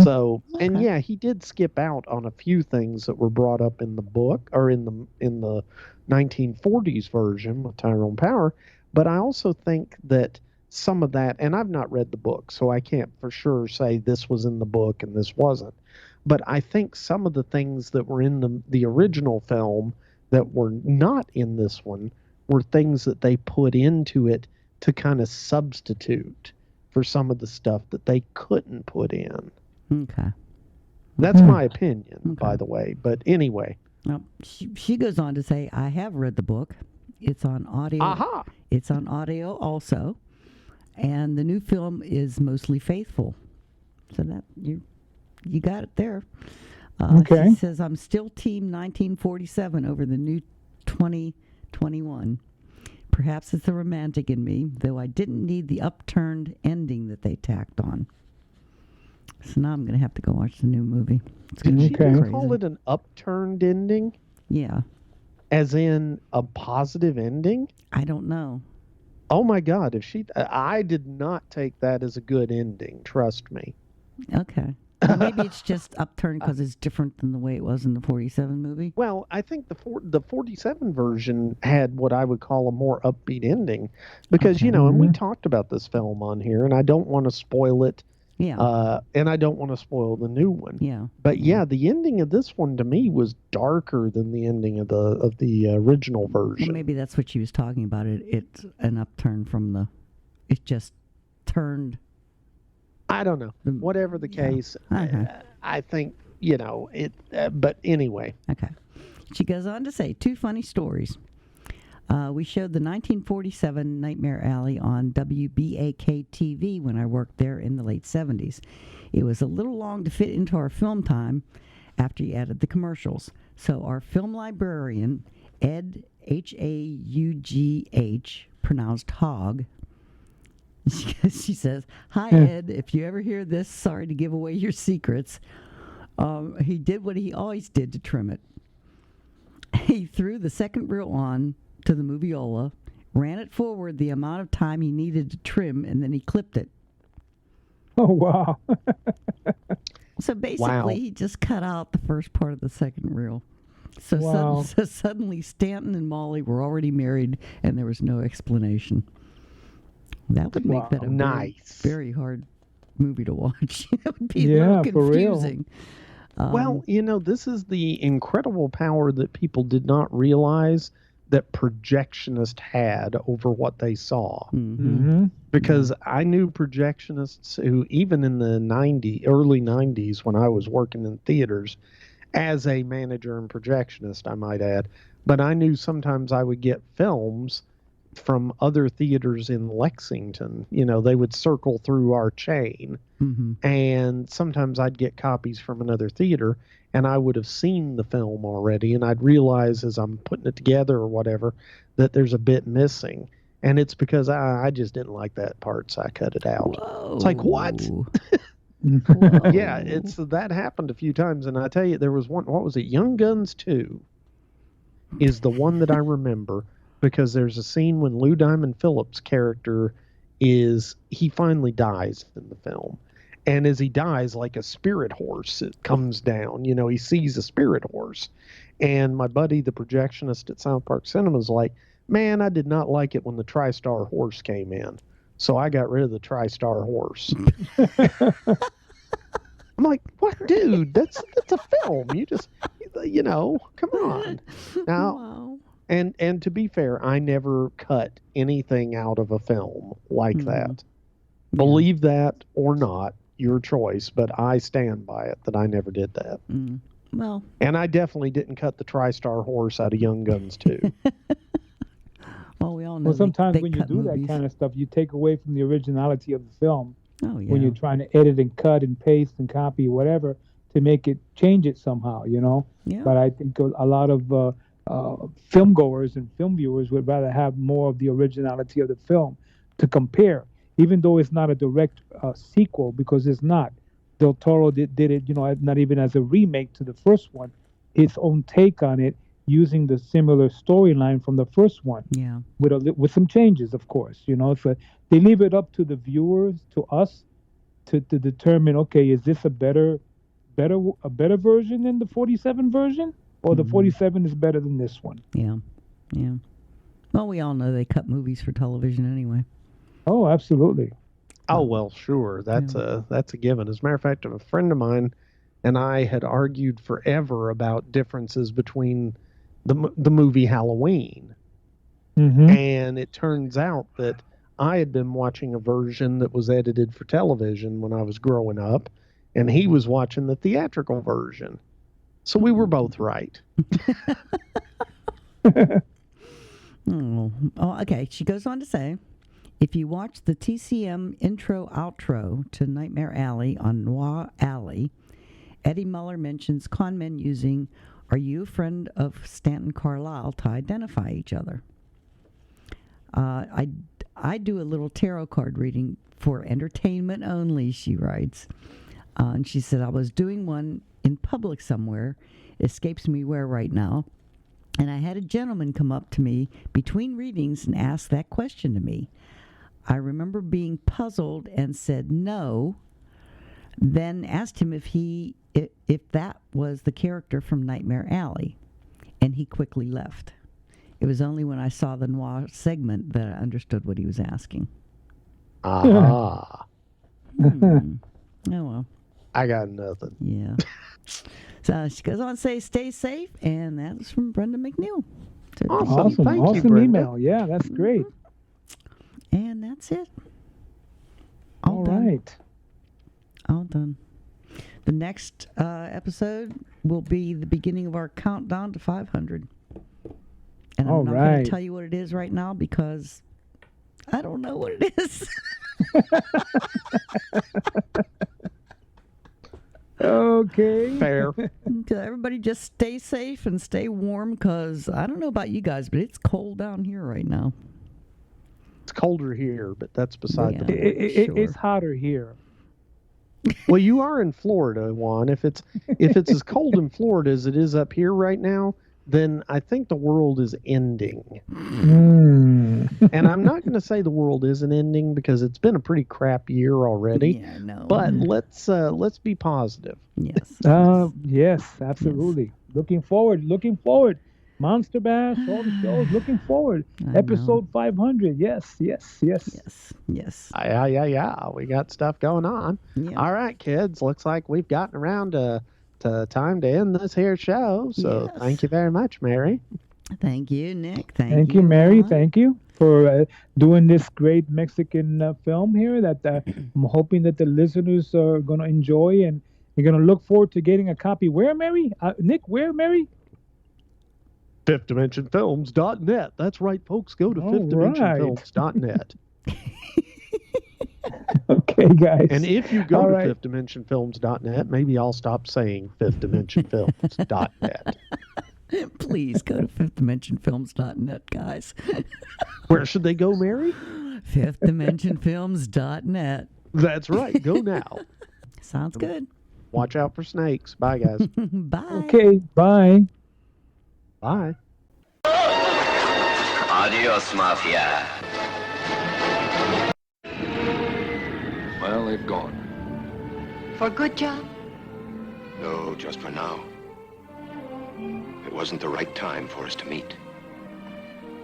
So, and yeah, he did skip out on a few things that were brought up in the book or in the 1940s version with Tyrone Power. But I also think that some of that, and I've not read the book, so I can't for sure say this was in the book and this wasn't. But I think some of the things that were in the original film that were not in this one were things that they put into it to kind of substitute for some of the stuff that they couldn't put in. Okay. That's my opinion, by the way. But anyway. Well, she goes on to say, I have read the book. It's on audio. Aha! It's on audio also. And the new film is mostly faithful. So that you got it there. Okay. She says, I'm still team 1947 over the new 2021. Perhaps it's the romantic in me, though I didn't need the upturned ending that they tacked on. So now I'm going to have to go watch the new movie. It's going to be crazy. Call it an upturned ending? Yeah. As in a positive ending? I don't know. Oh my God! I did not take that as a good ending. Trust me. Okay. Well, maybe it's just upturned because it's different than the way it was in the 47 movie. Well, I think the 47 version had what I would call a more upbeat ending because, and we talked about this film on here, and I don't want to spoil it. Yeah. And I don't want to spoil the new one. Yeah. But yeah, the ending of this one to me was darker than the ending of the original version. Well, maybe that's what she was talking about. It's an upturn from it just turned. I don't know. Whatever the case, I think, it, but anyway. Okay. She goes on to say, 2 funny stories. We showed the 1947 Nightmare Alley on WBAK-TV when I worked there in the late 70s. It was a little long to fit into our film time after you added the commercials. So our film librarian, Ed, H-A-U-G-H, pronounced Hogg, she says, hi, Ed, if you ever hear this, sorry to give away your secrets. He did what he always did to trim it. He threw the second reel on to the moviola, ran it forward the amount of time he needed to trim, and then he clipped it. Oh, wow. So basically, he just cut out the first part of the second reel. So, so suddenly, Stanton and Molly were already married, and there was no explanation. That would make that a very hard movie to watch. It would be a little confusing. Well, this is the incredible power that people did not realize that projectionists had over what they saw. Because I knew projectionists who, even in the early 90s, when I was working in theaters, as a manager and projectionist, I might add, but I knew sometimes I would get films from other theaters in Lexington. They would circle through our chain, and sometimes I'd get copies from another theater, and I would have seen the film already, and I'd realize as I'm putting it together or whatever that there's a bit missing, and it's because I just didn't like that part, so I cut it out. Whoa. It's like, what? Yeah, that happened a few times, and I tell you, there was one. What was it? Young Guns 2 is the one that I remember. Because there's a scene when Lou Diamond Phillips' character he finally dies in the film. And as he dies, like a spirit horse, it comes down. He sees a spirit horse. And my buddy, the projectionist at South Park Cinema, is like, man, I did not like it when the TriStar horse came in. So I got rid of the TriStar horse. I'm like, what, dude? That's a film. You just, come on. Now. Wow. And to be fair, I never cut anything out of a film like that. Believe that or not, your choice, but I stand by it that I never did that. Well, and I definitely didn't cut the TriStar horse out of Young Guns 2. Well, we all know. Well, sometimes when you do that kind of stuff, you take away from the originality of the film. Oh, yeah. When you're trying to edit and cut and paste and copy whatever to change it somehow, Yeah. But I think a lot of film goers and film viewers would rather have more of the originality of the film to compare. even though it's not a direct sequel, because it's not. Del Toro did it, not even as a remake to the first one, its own take on it, using the similar storyline from the first one. Yeah. With some changes, of course. So they leave it up to the viewers, to us, to determine, okay, is this a better version than the 47 version, or the 47 is better than this one? Yeah. Well, we all know they cut movies for television anyway. Oh, absolutely. Oh, well, sure. That's a given. As a matter of fact, a friend of mine and I had argued forever about differences between the movie Halloween. Mm-hmm. And it turns out that I had been watching a version that was edited for television when I was growing up, and he was watching the theatrical version. So we were both right. Oh, okay. She goes on to say, if you watch the TCM intro-outro to Nightmare Alley on Noir Alley, Eddie Muller mentions con men using "Are you a friend of Stanton Carlisle?" to identify each other. I do a little tarot card reading for entertainment only, she writes. And she said, I was doing one in public somewhere, escapes me where right now, and I had a gentleman come up to me between readings and ask that question to me. I remember being puzzled and said no, then asked him if that was the character from Nightmare Alley, and he quickly left. It was only when I saw the noir segment that I understood what he was asking. Ah. Oh, well. I got nothing. Yeah. So she goes on to say, stay safe, and that's from Brenda McNeil. Awesome. Thank you, awesome Brenda. email. Yeah, that's great. And that's it. All right. All done. The next episode will be the beginning of our countdown to 500. And I'm not going to tell you what it is right now because I don't know what it is. Okay. Fair. Everybody just stay safe and stay warm because I don't know about you guys, but it's cold down here right now. It's colder here, but that's beside the point. It's hotter here. Well, you are in Florida, Juan. If it's as cold in Florida as it is up here right now, then I think the world is ending. And I'm not going to say the world isn't ending because it's been a pretty crap year already. Yeah, I know. But let's be positive. Yes. Yes, absolutely. Yes. Looking forward. Monster Bash, all the shows, looking forward. Episode 500. Yes. Yeah. We got stuff going on. Yeah. All right, kids. Looks like we've gotten around to time to end this here show. So Thank you very much, Mary. Thank you, Nick. Thank you, Mary. Juan. Thank you for doing this great Mexican film here that I'm hoping that the listeners are going to enjoy, and you're going to look forward to getting a copy. Where, Mary? Nick, where, Mary? FifthDimensionFilms.net. That's right, folks. Go to FifthDimensionFilms.net. Okay, guys. And if you go to FifthDimensionFilms.net, maybe I'll stop saying FifthDimensionFilms.net. Please go to FifthDimensionFilms.net, guys. Where should they go, Mary? FifthDimensionFilms.net. That's right. Go now. Sounds good. Watch out for snakes. Bye, guys. Bye. Okay, bye. Bye. Adios, Mafia. Well, they've gone. For good, John? No, just for now. It wasn't the right time for us to meet.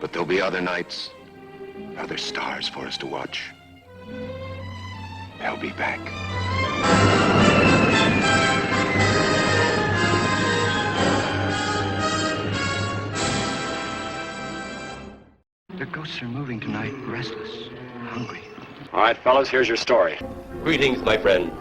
But there'll be other nights, other stars for us to watch. They'll be back. The ghosts are moving tonight, restless, hungry. All right, fellas, here's your story. Greetings, my friend.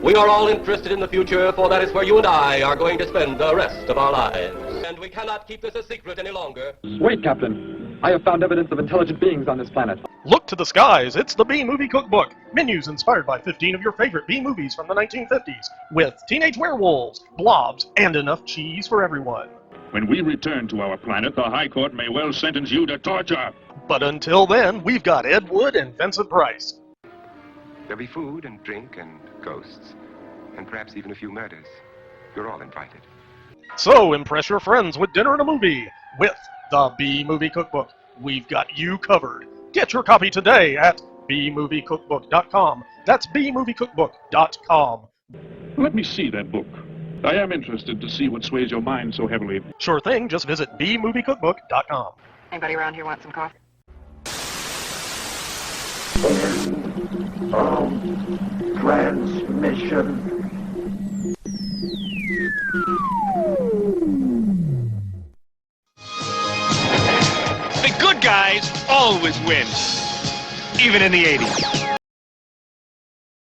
We are all interested in the future, for that is where you and I are going to spend the rest of our lives. And we cannot keep this a secret any longer. Wait, Captain. I have found evidence of intelligent beings on this planet. Look to the skies. It's the B-Movie Cookbook. Menus inspired by 15 of your favorite B-movies from the 1950s. With teenage werewolves, blobs, and enough cheese for everyone. When we return to our planet, the High Court may well sentence you to torture. But until then, we've got Ed Wood and Vincent Price. There'll be food and drink and ghosts, and perhaps even a few murders. You're all invited. So impress your friends with dinner and a movie with the B-Movie Cookbook. We've got you covered. Get your copy today at bmoviecookbook.com. That's bmoviecookbook.com. Let me see that book. I am interested to see what sways your mind so heavily. Sure thing, just visit bmoviecookbook.com. Anybody around here want some coffee? Transmission. The good guys always win, even in the 80s.